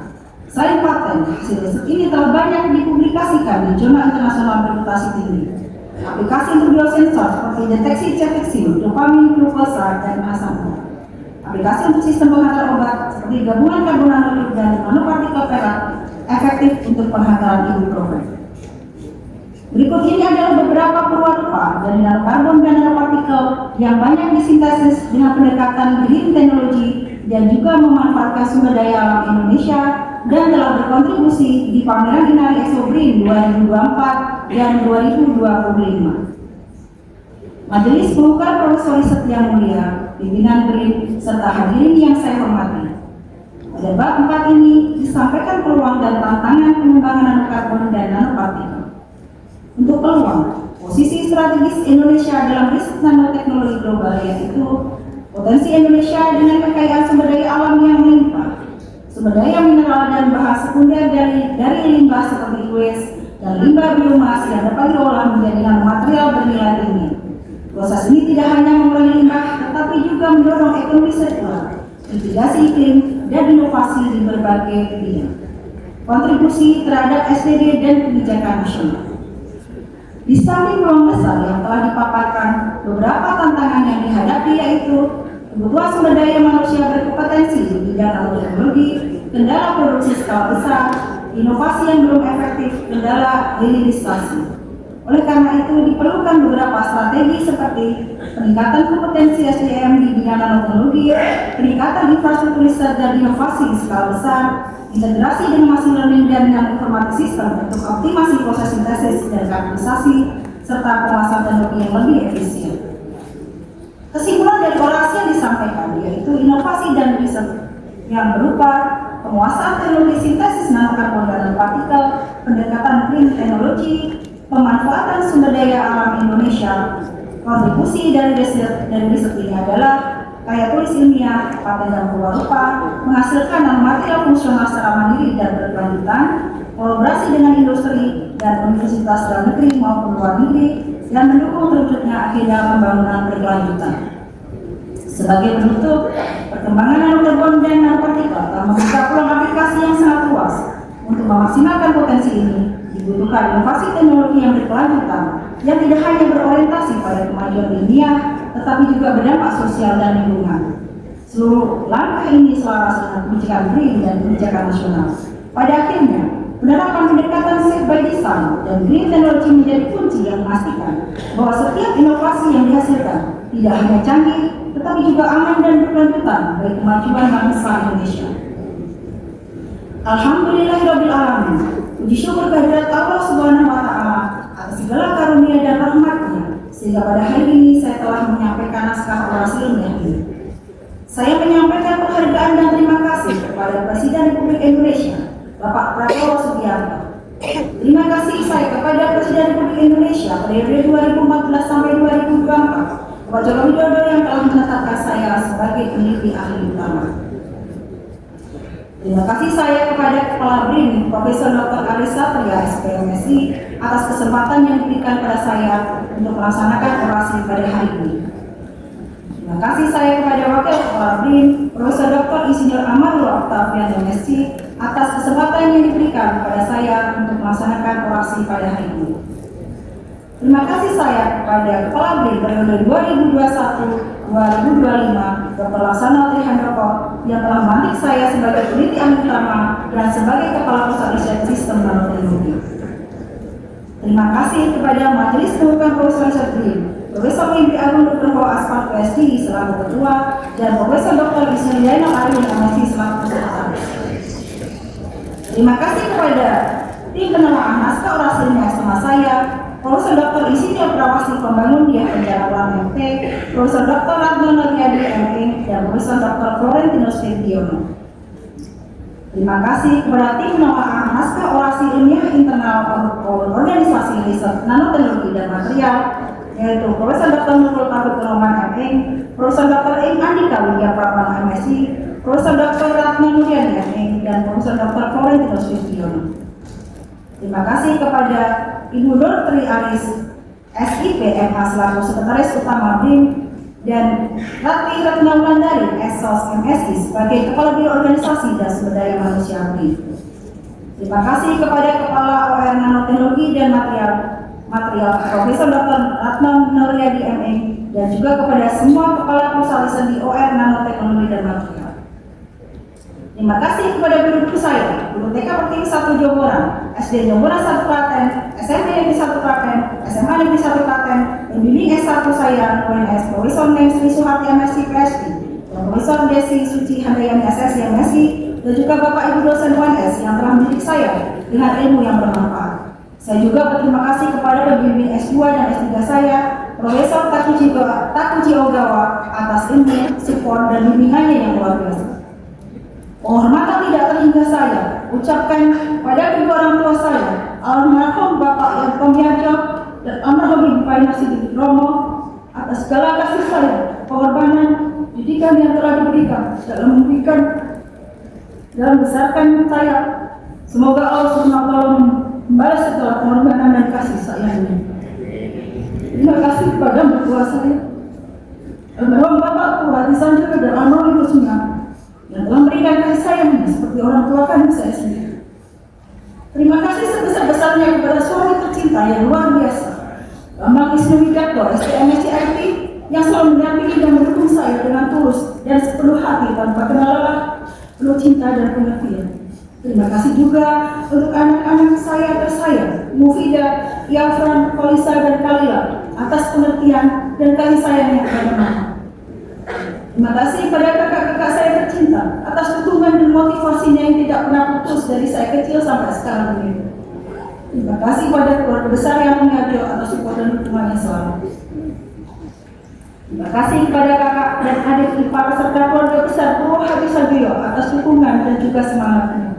Selain paten, hasil riset ini telah banyak dipublikasikan di jurnal internasional bereputasi tinggi. Aplikasi untuk biosensor seperti deteksi cefixime, dopamin, glukosa, dan asam urat. Aplikasi untuk sistem penghantar obat seperti gabungan karbon nanotube dan nanopartikel perak efektif untuk penghantaran ibuprofen. Berikut ini adalah beberapa perwarupa dari nanokarbon dan nanopartikel yang banyak disintesis dengan pendekatan green technology dan juga memanfaatkan sumber daya alam Indonesia dan telah berkontribusi di pameran Inari Expo Green 2024 dan 2025. Majelis Pengukar Profesor Riset yang mulia, pimpinan BRIN, serta hadirin yang saya hormati. Pada bab 4 ini disampaikan peluang dan tantangan pengembangan nanokarbon dan nanopartikel. Untuk peluang, posisi strategis Indonesia dalam riset nanoteknologi global yaitu potensi Indonesia dengan kekayaan sumber daya alam yang melimpah, sumber daya mineral dan bahan sekunder dari limbah seperti waste dan limbah biomas yang dapat diolah menjadi nanomaterial bernilai tinggi. Proses ini tidak hanya mengurangi limbah, tetapi juga mendorong ekonomi sirkular, mitigasi iklim, dan inovasi di berbagai bidang. Kontribusi terhadap SDG dan kebijakan nasional. Di samping peluang besar yang telah dipaparkan, beberapa tantangan yang dihadapi yaitu kebutuhan sumber daya manusia berkompetensi di bidang nanoteknologi, kendala produksi skala besar, inovasi yang belum efektif, kendala hilirisasi. Oleh karena itu diperlukan beberapa strategi seperti peningkatan kompetensi SDM di bidang nanoteknologi, peningkatan infrastruktur riset dan inovasi skala besar, integrasi dengan machine learning dan dengan informatik sistem untuk optimasi proses sintesis dan karakterisasi, serta penguasaan teknologi yang lebih efisien. Kesimpulan dari orasi yang disampaikan yaitu inovasi dan riset yang berupa penguasaan teknologi sintesis nanokarbon dan nanopartikel, pendekatan green technology, pemanfaatan sumber daya alam Indonesia. Kontribusi dari riset ini adalah karya tulis ilmiah, paten dan perwarupa, menghasilkan nanomaterial fungsional secara mandiri dan berkelanjutan, kolaborasi dengan industri dan universitas dalam negeri maupun luar negeri, dan mendukung terwujudnya agenda pembangunan berkelanjutan. Sebagai penutup, Perkembangan nanokarbon dan nanopartikel telah membuka peluang aplikasi yang sangat luas. Untuk memaksimalkan potensi ini, dibutuhkan inovasi teknologi yang berkelanjutan, yang tidak hanya berorientasi pada kemajuan ilmiah, tetapi juga berdampak sosial dan lingkungan. Seluruh langkah ini selaras dengan kebijakan green dan kebijakan nasional. Pada akhirnya, penerapan pendekatan safe by design dan green technology menjadi kunci yang memastikan bahwa setiap inovasi yang dihasilkan tidak hanya canggih, tetapi juga aman dan berkelanjutan bagi kemajuan bangsa Indonesia. Alhamdulillahirrabbilalamin. Puji syukur kehadirat Allah Subhanahu wa Ta'ala atas segala karunia dan rahmat-Nya, sehingga pada hari ini saya telah menyampaikan naskah orasi ilmiah ini. Saya menyampaikan penghargaan dan terima kasih kepada Presiden Republik Indonesia, Bapak Prabowo Subianto. Terima kasih saya kepada Presiden Republik Indonesia periode 2014 sampai 2024, Bapak Joko Widodo yang telah menetapkan saya sebagai peneliti ahli utama. Terima kasih saya kepada Kepala BRIN, Profesor Dr. Aris Satria, SPMSI, atas kesempatan yang diberikan pada saya untuk melaksanakan orasi pada hari ini. Terima kasih saya kepada Wakil Kepala BRIN, Profesor Dr. Insinyur Amarul Octavian, MSc, atas kesempatan yang diberikan kepada saya untuk melaksanakan orasi pada hari ini. Terima kasih saya kepada Kepala BRIN periode 2021-2025, Dr. Laksana Trihandoko, yang telah melantik saya sebagai peneliti ahli utama dan sebagai Kepala Pusat Riset Sistem Nanoteknologi. Terima kasih kepada Majelis Pengukuhan Profesor Riset BRIN, Profesor Mimpi Agung Nugroho Aspar PhD selaku Ketua, dan Profesor Dr. Insinyur Zainal Arifin MSc selaku Sekretaris. Terima kasih kepada tim penelaah naskah orasi ilmiah sama saya, Profesor Dr. Insinyur Prawasi Pembangun Diah Penjarawan MP, Profesor Dr. Ratno Nuriadi ME, dan Profesor Dr. Florentinus Febiono. Terima kasih kepada tim penelaah naskah orasi ilmiah internal organisasi riset nanoteknologi dan material, yaitu Profesor Dr. Nurul Tauhid Roman ME, Profesor Dr. Andika Widya Pratama MSc, Profesor Dr. Ratno Nuriadi ME, dan Profesor Dr. Florentinus Febiono. Terima kasih kepada Ibu Nur Tri Aris, SIP MH selaku Sekretaris Utama BRIN, dan Ratri Retna Wulandari, SOS MSI sebagai Kepala Biro Organisasi dan Sumber Daya Manusia BRIN. Terima kasih kepada Kepala OR Nanoteknologi dan Material Profesor Dr. Ratna Nuryadi ME, dan juga kepada semua Kepala Pusat Riset di OR Nanoteknologi dan Material. Terima kasih kepada guru-guru saya, Guru TK Pertiwi 1 Jomboran, SD Jomboran 1 Klaten, SMP Negeri 1 Klaten, SMA Negeri 1 Klaten, pembimbing S1 saya, UNS Profesor Neng Sri Suharti MSc PhD, dan Profesor Desi Suci Handayani SSC MSc, dan juga Bapak Ibu dosen UNS yang telah mendidik saya dengan ilmu yang bermanfaat. Saya juga berterima kasih kepada pembimbing S2 dan S3 saya, Profesor Takuji Ogawa, atas ilmu, support, dan bimbingannya yang luar biasa. Penghormatan tidak terhingga saya ucapkan pada kedua orang tua saya, almarhum Bapak yang Tomiajo dan almarhum Ibu Painasi di Romo, atas segala kasih saya, pengorbanan, didikan yang telah diberikan dalam membesarkan saya. Semoga Allah SWT membalas segala pengorbanan dan kasih sayangnya. Terima kasih kepada mertua saya, almarhum Bapak Tuhan Sanjur dan almarhum Ibu Sungai, yang telah memberikan kasih sayangnya seperti orang tua kandung saya sendiri. Terima kasih sebesar-besarnya kepada suami tercinta yang luar biasa, Bambang Wisnu Widarto, STMSc IT, yang selalu mendampingi dan mendukung saya dengan tulus dan sepenuh hati tanpa kenal lelah, penuh cinta dan pengertian. Terima kasih juga untuk anak-anak saya tersayang, Mufida, Yafran, Kolisa, dan Kalila, atas pengertian dan kasih sayangnya kepada mama. Terima kasih kepada kakak-kakak saya tercinta atas dukungan dan motivasinya yang tidak pernah putus dari saya kecil sampai sekarang ini. Terima kasih kepada keluarga besar yang mengajar atas support dan dukungannya selalu. Terima kasih kepada kakak dan adik ipar serta keluarga besar Purwohadi Sajoyo atas dukungan dan juga semangatnya.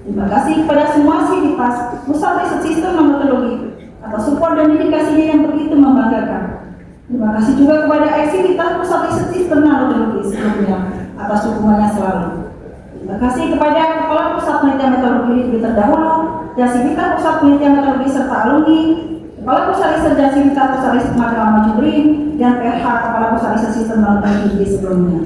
Terima kasih kepada semua Sidipas, Pusat Riset Sistem Nanoteknologi, atas support dan dedikasinya yang begitu membanggakan. Terima kasih juga kepada Siditas Pusat Riset Sistem Nanoteknologi sebelumnya atas dukungannya selalu. Terima kasih kepada Kepala Pusat Penelitian Meteorologi Negeri terdahulu, dan Siditas Pusat Penelitian Meteorologi serta alumni, Kepala Pusat Riset dan Siditas Pusat Riset Material Maju BRIN, dan PH Kepala Pusat Riset Sistem Nanoteknologi sebelumnya.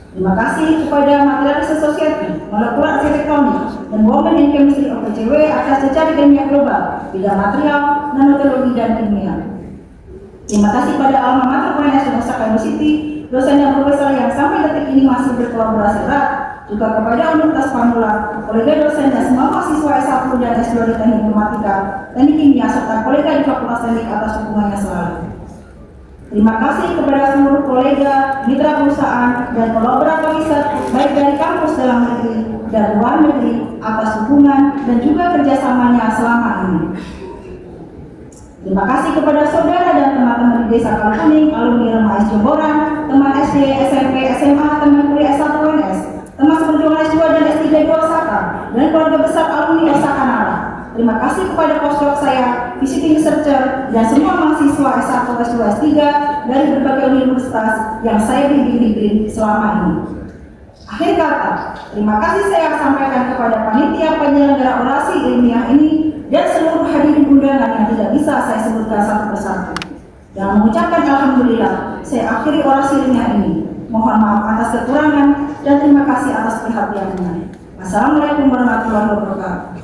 Terima kasih kepada Materials Society, Molecular Elektronik, dan Women in Chemistry of PCW atas jejaring ilmiah global bidang material, nanoteknologi, dan kimia. Terima kasih pada Alma Mater UNS Osaka University, dosen dan profesor yang sampai detik ini masih berkolaborasi erat, juga kepada Universitas Pamulang, kolega dosen dan semua mahasiswa S1 dan S2 di Teknik Informatika, Teknik Kimia, serta kolega di Fakultas Teknik atas dukungannya selalu. Terima kasih kepada seluruh kolega, mitra perusahaan, dan kolaborator riset baik dari kampus dalam negeri dan luar negeri atas dukungan dan juga kerjasamanya selama ini. Terima kasih kepada saudara dan teman-teman di Desa Kalikuning, alumni Rema S Jomboran, teman SD, SMP, SMA, teman kuliah S1 UNS, teman seperjuangan S2 dan S3 di Osaka, dan keluarga besar alumni Osaka Nara. Terima kasih kepada postdoc saya, visiting researcher, dan semua mahasiswa S1, S2, S3 dari berbagai universitas yang saya bimbing selama ini. Akhir kata, terima kasih saya sampaikan kepada panitia penyelenggara orasi ilmiah ini dan seluruh hadirin undangan yang tidak bisa saya sebutkan satu persatu. Dan mengucapkan alhamdulillah, saya akhiri orasi ilmiah ini. Mohon maaf atas kekurangan dan terima kasih atas perhatiannya. Wassalamualaikum warahmatullahi wabarakatuh.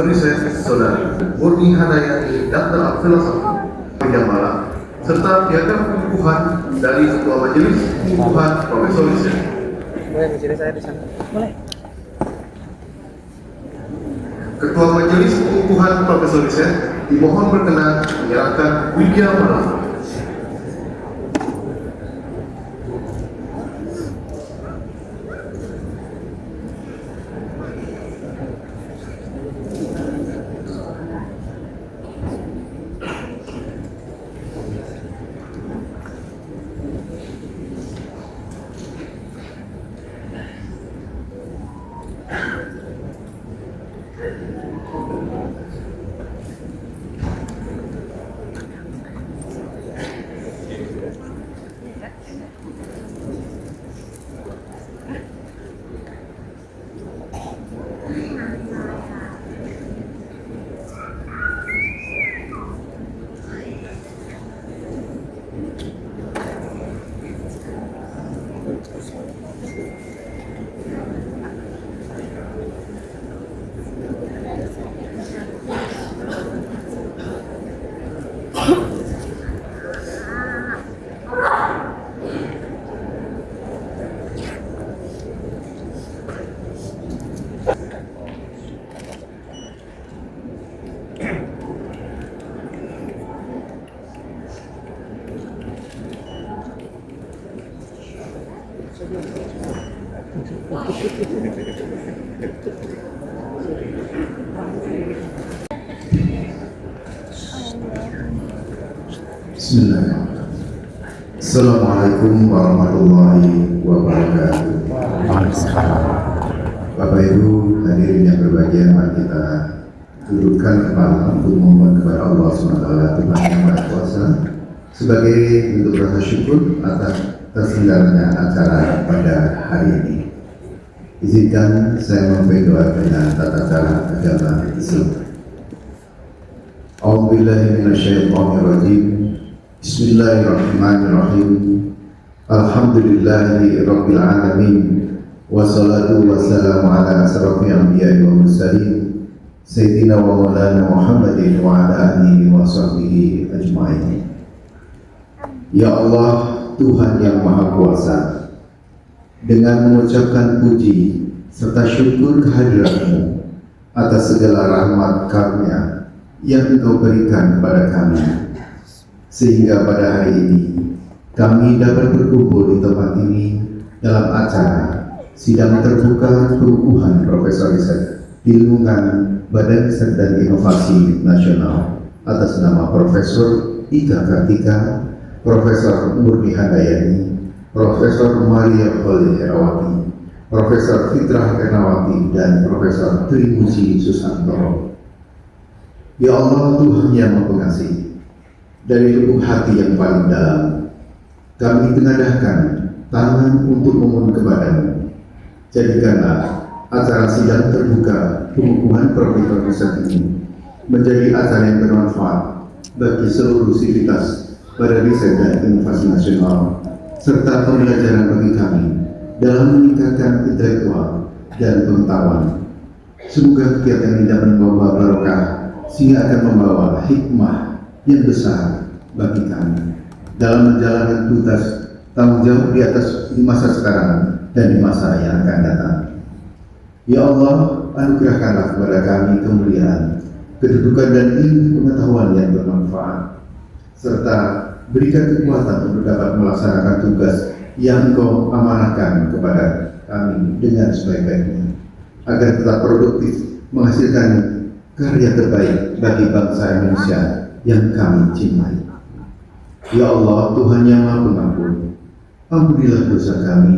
Riset Saudari Murni Handayani Dr. Filosofi Jamala serta piagam pengukuhan dari Ketua Majelis Pengukuhan Profesor Riset. Ketua Majelis Pengukuhan Profesor Riset dimohon berkenan menyerahkan Widya Malam. Bismillahirrahmanirrahim. Assalamualaikum warahmatullahi wabarakatuh. Bapak Ibu hadirin yang berbahagia, mari kita dudukkan kepala untuk memohon kepada Allah SWT Tuhan Yang Maha Kuasa sebagai bentuk rasa syukur atas terselenggaranya acara pada hari ini. Izinkan saya memberi doa dengan tata cara agama Islam. A'udzubillahi minasyaitonirrajim. Bismillahirrahmanirrahim. Alhamdulillahi rabbil alamin. Wassalatu wassalamu ala asrafil anbiya'i wal mursalin Sayyidina wa maulana Muhammadin wa ala alihi wa sahbihi ajma'in. Ya Allah, Tuhan yang Maha Kuasa, dengan mengucapkan puji serta syukur kehadirat-Mu atas segala rahmat karunia yang Engkau berikan kepada kami, sehingga pada hari ini kami dapat berkumpul di tempat ini dalam acara sidang terbuka pengukuhan Profesor Riset di lingkungan Badan Riset dan Inovasi Nasional atas nama Profesor Ika Kartika, Profesor Murni Handayani, Profesor Maria Holly Herawati, Profesor Fitrah Ernawati, dan Profesor Trimusi Susantoro. Ya Allah, Tuhan yang Maha Pengasih, dari lubuk hati yang paling dalam, kami tengadahkan tangan untuk memohon kepadamu. Jadikanlah acara sidang terbuka pengukuhan Profesor Riset ini menjadi acara yang bermanfaat bagi seluruh sivitas Badan Riset dan Inovasi Nasional, serta pembelajaran bagi kami dalam meningkatkan intelektual dan pengetahuan. Semoga kegiatan ini dapat membawa barokah sehingga akan membawa hikmah yang besar bagi kami dalam menjalankan tugas tanggung jawab di atas di masa sekarang dan di masa yang akan datang. Ya Allah, anugerahkanlah kepada kami kemuliaan, kedudukan dan ilmu pengetahuan yang bermanfaat, serta berikan kekuatan untuk dapat melaksanakan tugas yang Engkau amanahkan kepada kami dengan sebaik-baiknya, agar tetap produktif menghasilkan karya terbaik bagi bangsa Indonesia yang kami cintai. Ya Allah, Tuhan yang Maha Pengampun, ampunilah dosa kami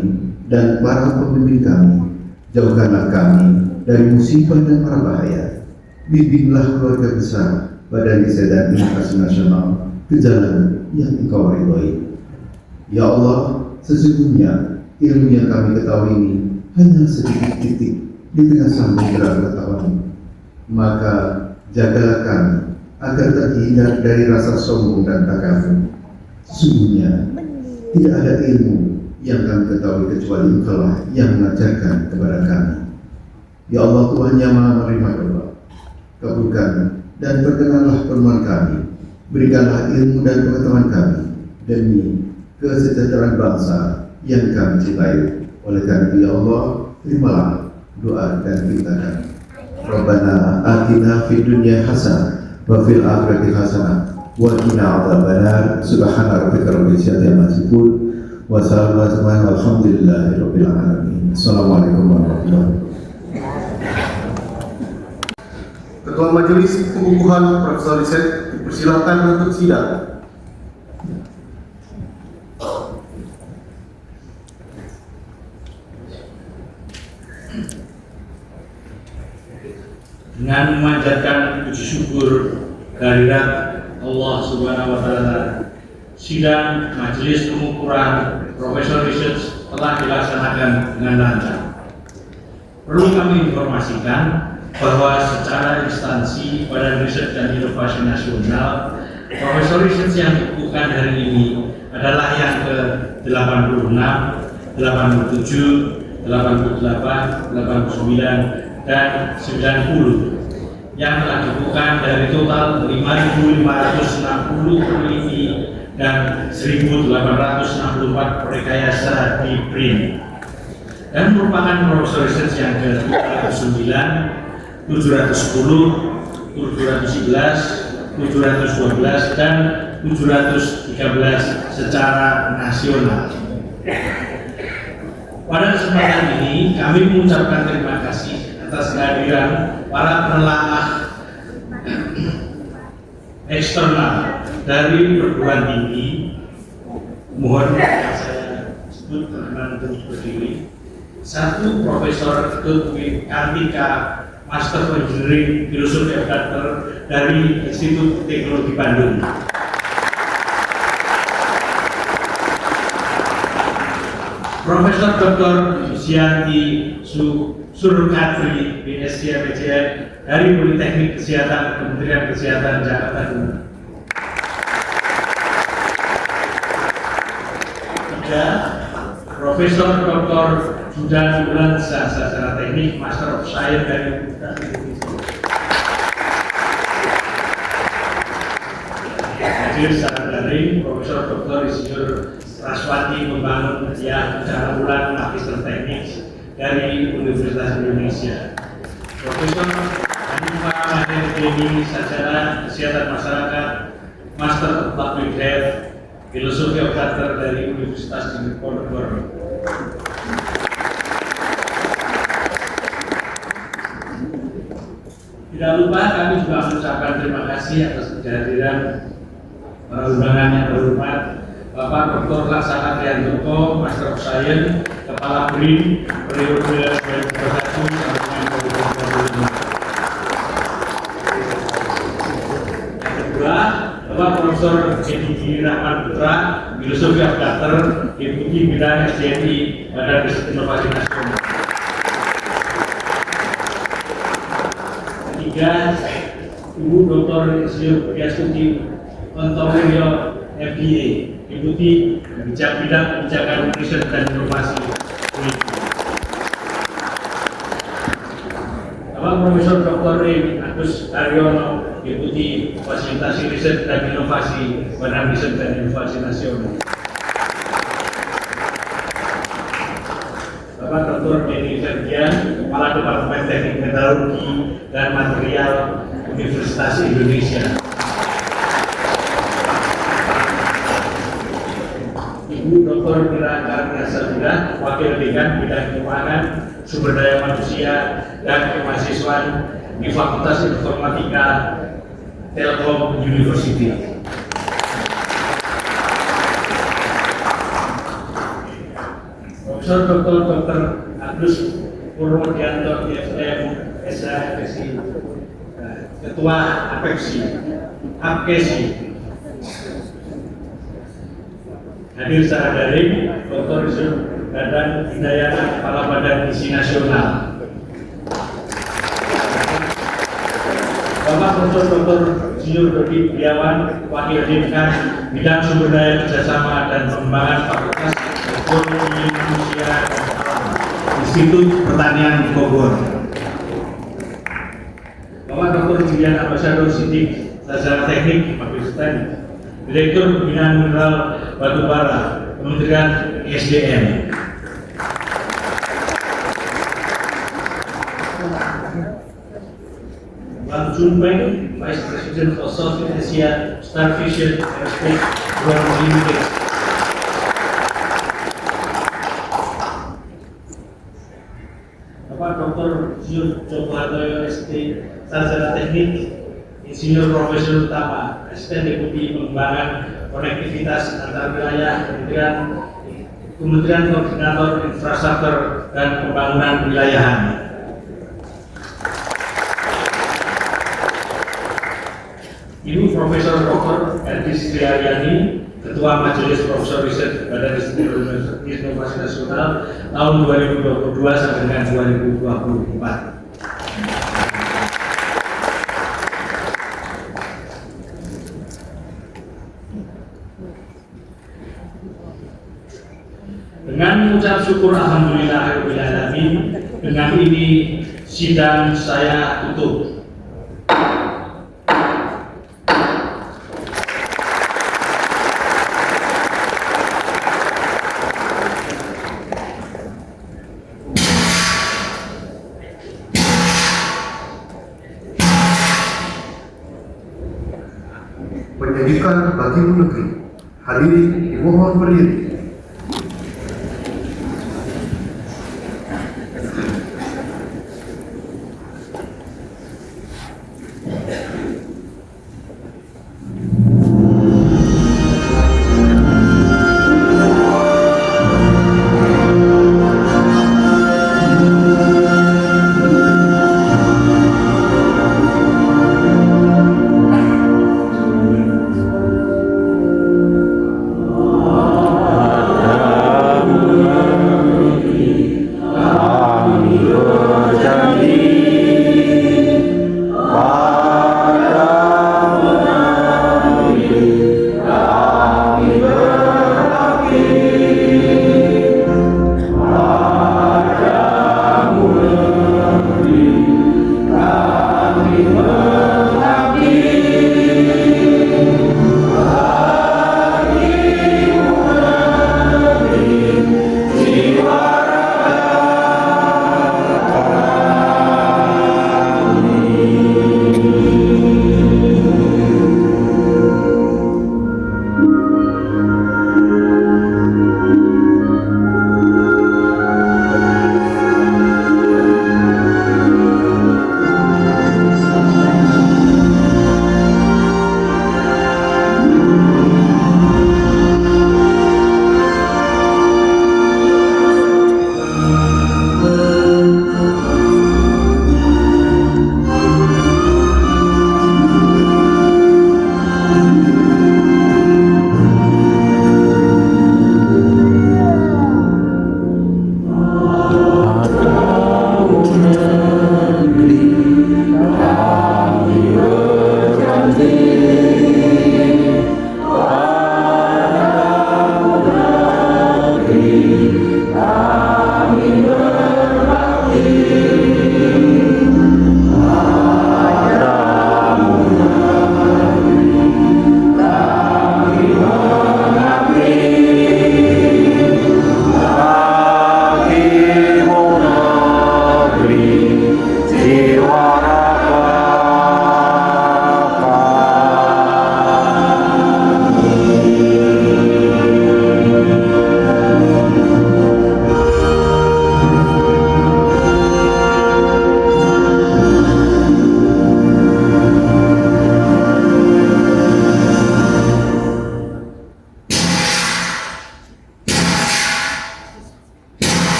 dan para pemimpin kami, jauhkanlah kami dari musibah dan para bahaya. Bimbinglah keluarga besar Badan Riset dan Inovasi Nasional ke jalan yang Engkau ridhoi. Ya Allah, sesungguhnya ilmu yang kami ketahui ini hanya sedikit titik di tengah samudera pengetahuan. Maka jagalah kami agar terhindar dari rasa sombong dan takabur. Sesungguhnya tidak ada ilmu yang kami ketahui kecuali Engkau yang mengajarkan kepada kami. Ya Allah, Tuhan yang Maha menerima doa, kabulkan dan perkenanlah permohonan kami. Berikanlah ilmu dan pengetahuan kami demi kesejahteraan bangsa yang kami cintai. Oleh karena itu, ya Allah, terimalah doa dan kita kami. Rabbana atina fid dunya hasanah wa fil akhirati hasanah wa qina adzabannar. Subhana rabbika rabbil izzati amma yasifun wa salamun alhamdulillahi rabbil alamin. Assalamualaikum warahmatullahi wabarakatuh. Ketua Majelis Pengukuhan Profesor Riset dipersilakan untuk sidang. Dengan memanjatkan puji syukur kehadirat Allah Subhanahu wa Ta'ala, sidang Majelis Pengukuhan Profesor Riset telah dilaksanakan dengan lancar. Perlu kami informasikan bahwa secara instansi Badan Riset dan Inovasi Nasional, Profesor Riset yang dikukuhkan hari ini adalah yang ke-86, 87, 88, 89, dan 90 yang telah dikukuhkan dari total 5.560 peneliti dan 1.864 rekayasa di BRIN, dan merupakan Profesor Riset yang ke-39, 710, 711, 712, dan 713 secara nasional. Pada kesempatan ini kami mengucapkan terima kasih atas kehadiran para penelaah eksternal dari perguruan tinggi. Mohon saya sebut teman terus berdiri. Satu, Profesor Kartika, Master of Engineering Filosofi Dokter dari Institut Teknologi Bandung. Profesor Dr. Yusianti Surukatri, BSc PCN dari Politeknik Kesehatan Kementerian Kesehatan Jakarta Timur. Tiga, Profesor Dr. Judan Ulansa, Sarjana Teknik Master of Science dari Universitas Indonesia. Hadir secara daring Profesor Dr. Insinyur Raswati Membangun yang secara ulang Magister Teknik dari Universitas Indonesia. Profesor Hanifah Maher Deni, Sarjana Kesehatan Masyarakat Master of Public Health Filosofi Dokter dari Universitas Diponegoro. Tidak lupa kami juga mengucapkan terima kasih atas kehadiran para undangan yang berhormat Bapak Dr. Laksana Triantoko, Master of Science, Kepala BRIN periode 2021 sampai dengan 2022. Yang kedua, Bapak Profesor Edi Rahman Putra, Filosofi Afgater, Deputi Bidang SDNI Badan Riset Inovasi Nasional. Ketiga, Ibu Dr. Insinyur Yastuti Ontowirio, FDA, Deputi Bidang Kebijakan Riset dan Inovasi. Bapak Profesor Dr. Agus Aryono, Deputi Fasilitasi Riset dan Inovasi Badan Riset dan Inovasi Nasional. Bapak Dr. Denny Ferdian, Kepala Departemen Teknik Metalurgi dan Material Universitas Indonesia. Ibu Dr. Mira Karnia Sabira, Wakil Dekan Bidang Keuangan, Sumber Daya Manusia dan Kemahasiswaan di Fakultas Informatika Telkom University. Profesor Dr. Agus Purwodianto, IFM, SHFSI, Ketua APESI. Hadir secara daring Dr. Yusuf Dadan Hidayat, Kepala Badan Gizi Nasional. Bapak Profesor Dr. Insinyur Dodi Biawan, Wakil Dekan Bidang Sumber Daya Kerjasama dan Pengembangan Fakultas Ekonomi Manusia dan Alam, Institut Pertanian Bogor. Bapak Dr. Julian Ambasador Sidik, Sarjana Teknik Mabes Tani, Direktur Pembinaan Mineral Batubara, Kementerian SDM. Bang Jun Peng, Vice President for Southeast Asia Star Vision Aerospace World Limited. Bapak Dr. Insinyur Joko Hartoyo, ST, Sarjana Teknik, Insinyur Profesor Utama, Asisten Deputi Pengembangan Konektivitas Antar Wilayah, Kementerian Koordinator Infrastruktur dan Pembangunan Wilayahan. Ibu Profesor Dr. Erdis Triaryani, Ketua Majelis Profesor Riset Badan Riset Inovasi Nasional tahun 2022 sampai dengan 2024. Dengan mengucap syukur alhamdulillahirobbilalamin, dengan ini sidang saya tutup. Pendidikan bagi negeri, hadirin dimohon berdiri.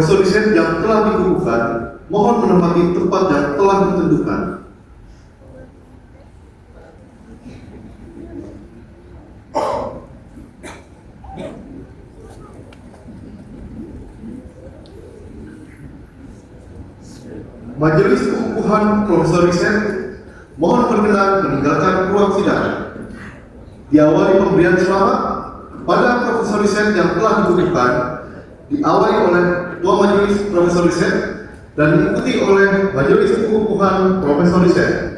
profesor riset yang telah dikukuhkan mohon menempati tempat yang telah ditentukan. Majelis pengukuhan profesor riset mohon berkenan meninggalkan ruang sidang. Diawali pemberian selamat pada profesor riset yang telah dikukuhkan, diawali oleh Ketua Majelis Profesor Riset dan diikuti oleh Majelis Pengukuhan Profesor Riset.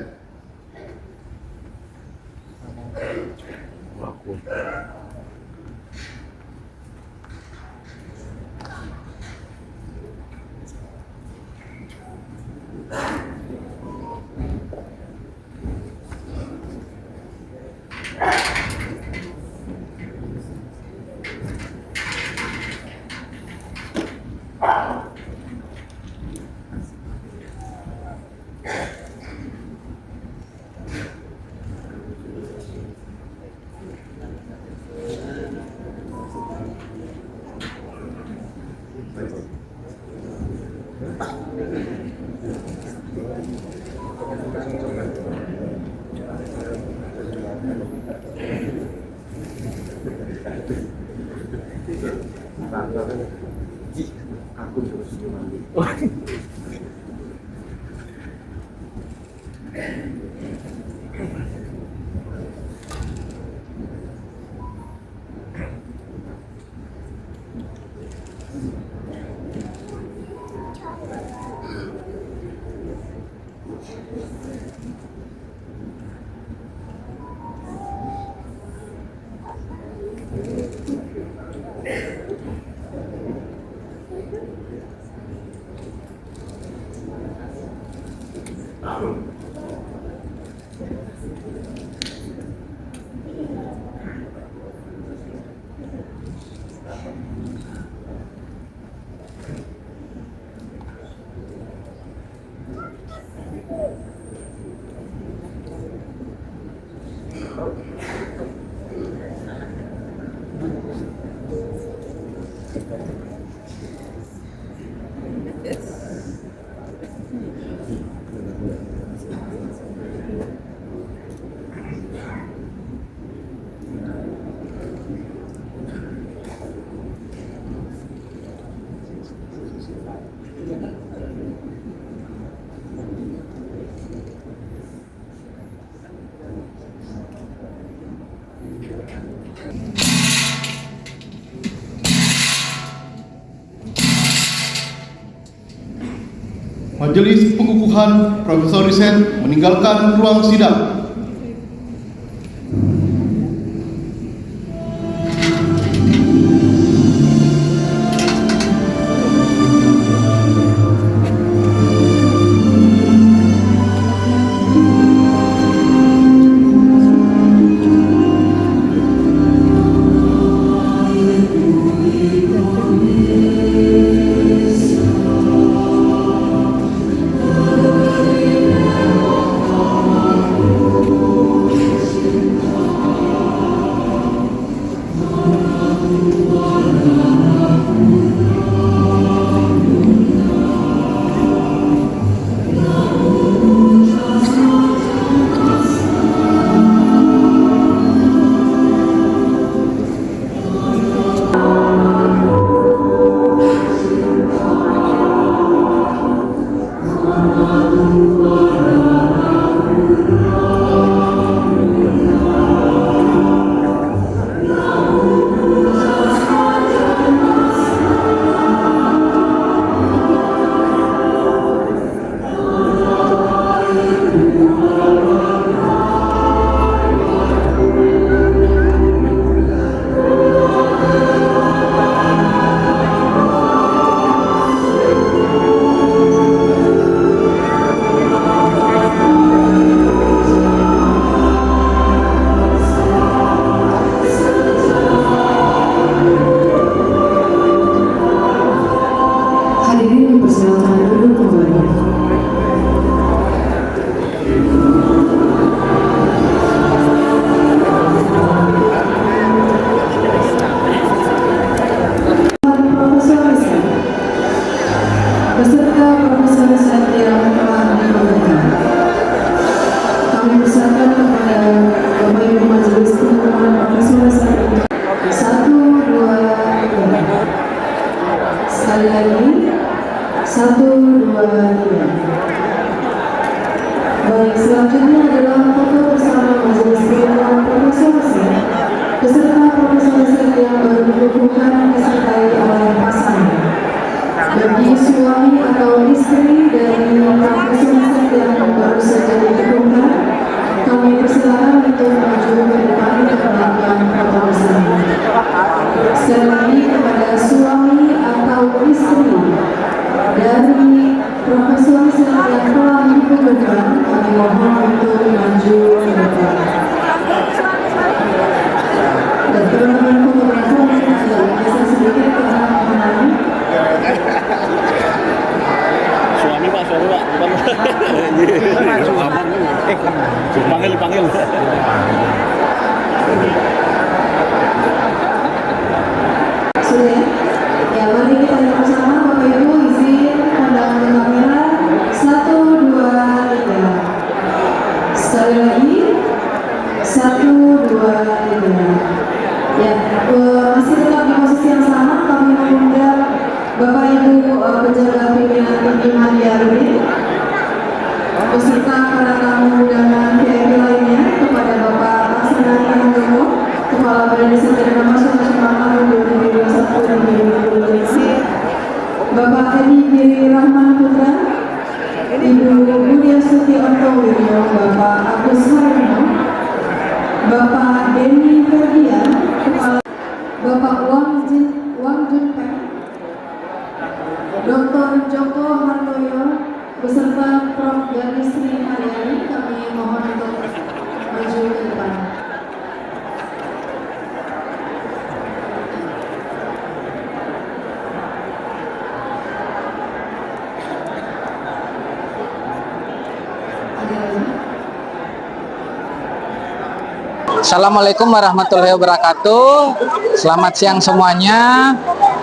Majelis Pengukuhan Profesor Riset meninggalkan ruang sidang. Baik, selanjutnya adalah foto bersama majelis pimpinan Profesor Riset beserta Profesor Riset yang baru dikukuhkan disertai oleh pasangan. Bagi suami atau istri dari Profesor Riset yang baru saja dikukuhkan, kami persilakan untuk maju ke depan untuk melakukan foto bersama. Sekali lagi kepada suami atau istri dari Profesor Riset yang telah dikukuhkan, kami mohon untuk maju ke depan. Dan teman-teman fotografer agak geser sedikit karena mengenai suami pak, bukan dipanggil. sudah ya? Ya, mari kita lihat bersama. Bapak Ibu izin pandangan ke kamera 1, 2, 3. Sekali lagi 1, 2, 3. Ya, masih tetap di posisi yang sama. Kami mengundang Bapak Ibu penjaga pimpinan pimpinan DRW beserta para tamu undangan VIP lainnya, kepada Bapak Laksana Handoyo, Kepala Badan Riset dan Inovasi Nasional tahun 2021-2022, Bapak Edi Giri Rahman Putra, Ibu Budia Suti Antowiryo, Bapak Agus Harino, Bapak Denny Ferdian, Kepala Bapak Wang Junpeng, Dr. Joko Hartoyo beserta Prof. Gani Sri Haryani, kami mohon untuk maju ke depan. Assalamualaikum warahmatullahi wabarakatuh. Selamat siang semuanya.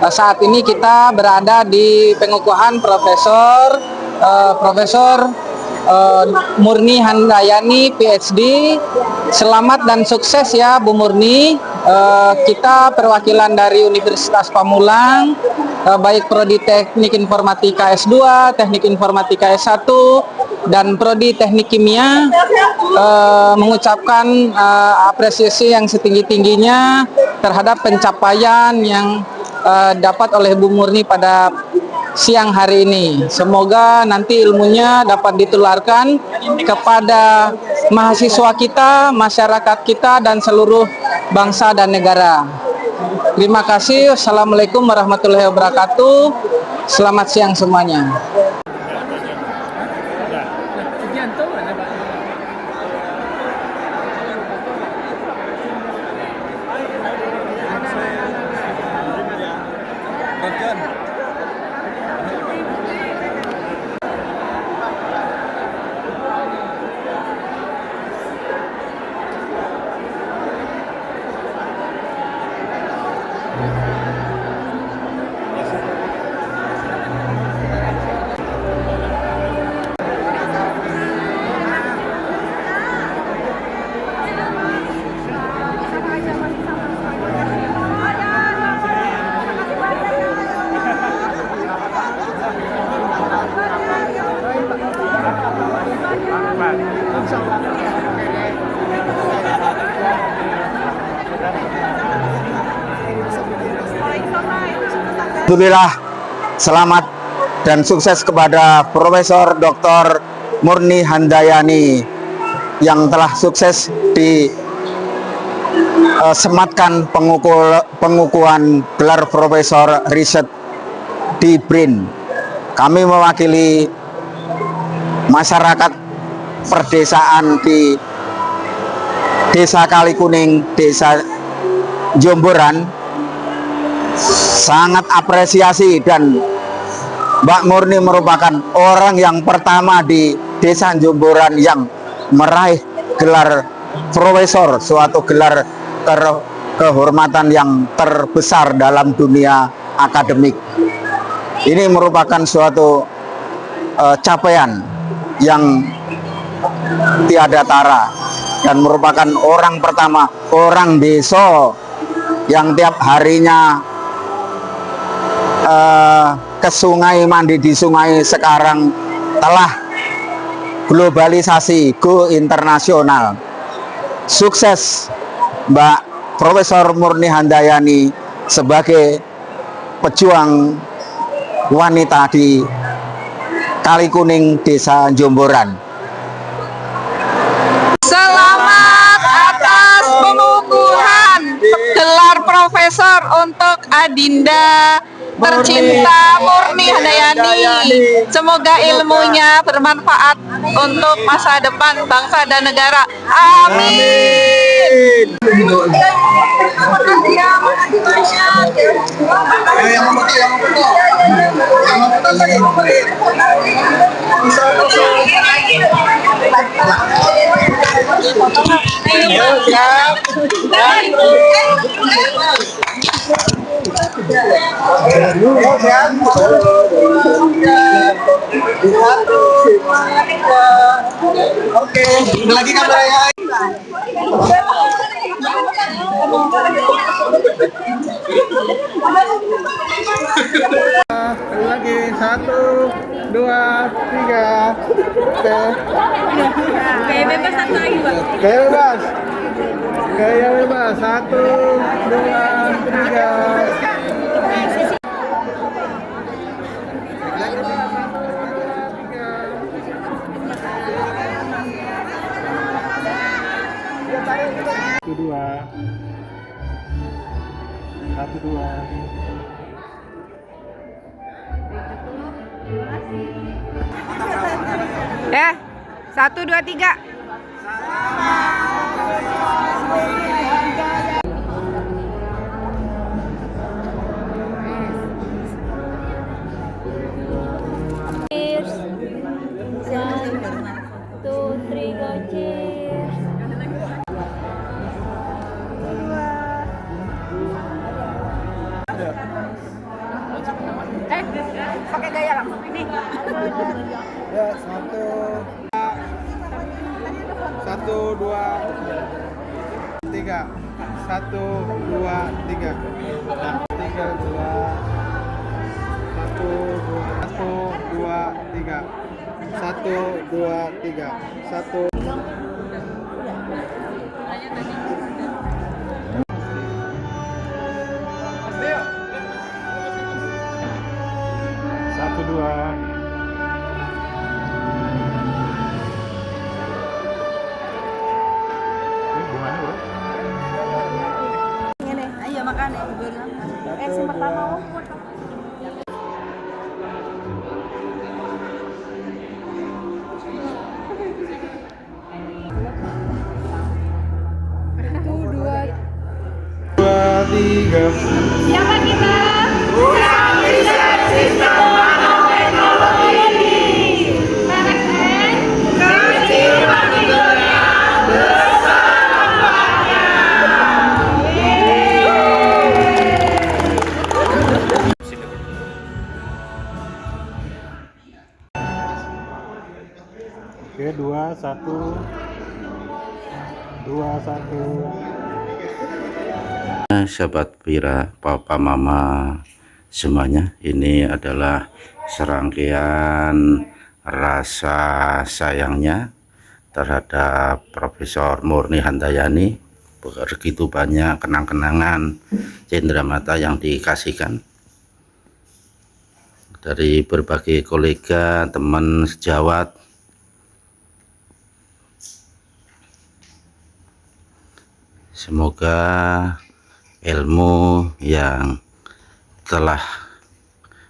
Saat ini kita berada di pengukuhan Profesor Murni Handayani PhD. Selamat dan sukses ya Bu Murni. Kita perwakilan dari Universitas Pamulang, baik Prodi Teknik Informatika S2, Teknik Informatika S1, dan Prodi Teknik Kimia, mengucapkan apresiasi yang setinggi-tingginya terhadap pencapaian yang dapat oleh Bu Murni pada siang hari ini. Semoga nanti ilmunya dapat ditularkan kepada mahasiswa kita, masyarakat kita, dan seluruh bangsa dan negara. Terima kasih. Assalamualaikum warahmatullahi wabarakatuh. Selamat siang semuanya. Alhamdulillah, selamat dan sukses kepada Profesor Dr. Murni Handayani yang telah sukses disematkan pengukuhan gelar Profesor Riset di BRIN. Kami mewakili masyarakat perdesaan di Desa Kalikuning, Desa Jomboran, sangat apresiasi, dan Mbak Murni merupakan orang yang pertama di Desa Jomboran yang meraih gelar profesor, suatu gelar kehormatan yang terbesar dalam dunia akademik. Ini merupakan suatu capaian yang tiada tara dan merupakan orang pertama, orang desa yang tiap harinya ke sungai, mandi di sungai sekarang telah globalisasi, go internasional. Sukses Mbak Profesor Murni Handayani sebagai pejuang wanita di Kali Kuning, Desa Jomboran. Selamat atas pengukuhan gelar profesor untuk Adinda tercinta Murni Handayani. Semoga ilmunya bermanfaat untuk masa depan bangsa dan negara. Amin. Oke, lagi kameranya. Lagi 1, 2, 3. Oke. Kayak bebas satu lagi, Pak. Gaya bebas. Gaya bebas. 1, 2, 3. Satu dua. Ya, 1, 2, 3. Cheers. 1, 2, 3, go cheers. Pakai gaya langsung ini. Ya, 1, 2, 3. 1, 2, 3. 3, 2. 1, 2, 3. 1, 2, 3. 1. Satu dua. Ini, ayo makan ya. Sempat mau. Dua, tiga. Siapa kita? Oke, 2, 1. 2, 1. Sahabat Vira, Papa Mama semuanya, ini adalah serangkaian rasa sayangnya terhadap Profesor Murni Handayani. Begitu banyak kenang-kenangan cenderamata yang dikasihkan dari berbagai kolega, teman sejawat. Semoga ilmu yang telah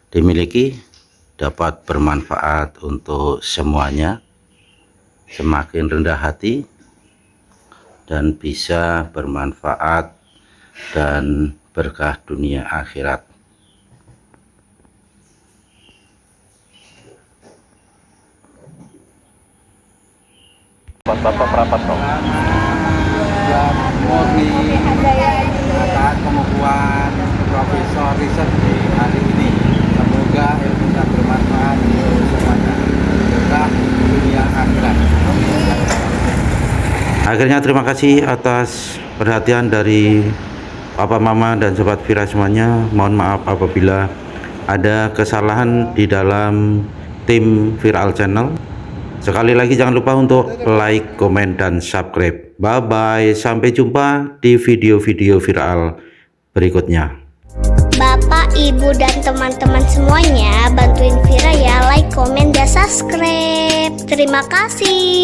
dimiliki dapat bermanfaat untuk semuanya, semakin rendah hati dan bisa bermanfaat dan berkah dunia akhirat. Bapak Prapat Murni atas pengukuhan Profesor Riset di hari ini. Semoga ilmunya bermanfaat untuk semuanya, berkah dunia akhirat. Akhirnya terima kasih atas perhatian dari Papa Mama dan Sobat Vira semuanya. Mohon maaf apabila ada kesalahan di dalam tim Viral Channel. Sekali lagi jangan lupa untuk like, komen, dan subscribe. Bye-bye, sampai jumpa di video-video viral berikutnya. Bapak, Ibu, dan teman-teman semuanya bantuin Vira ya, like, komen, dan subscribe. Terima kasih.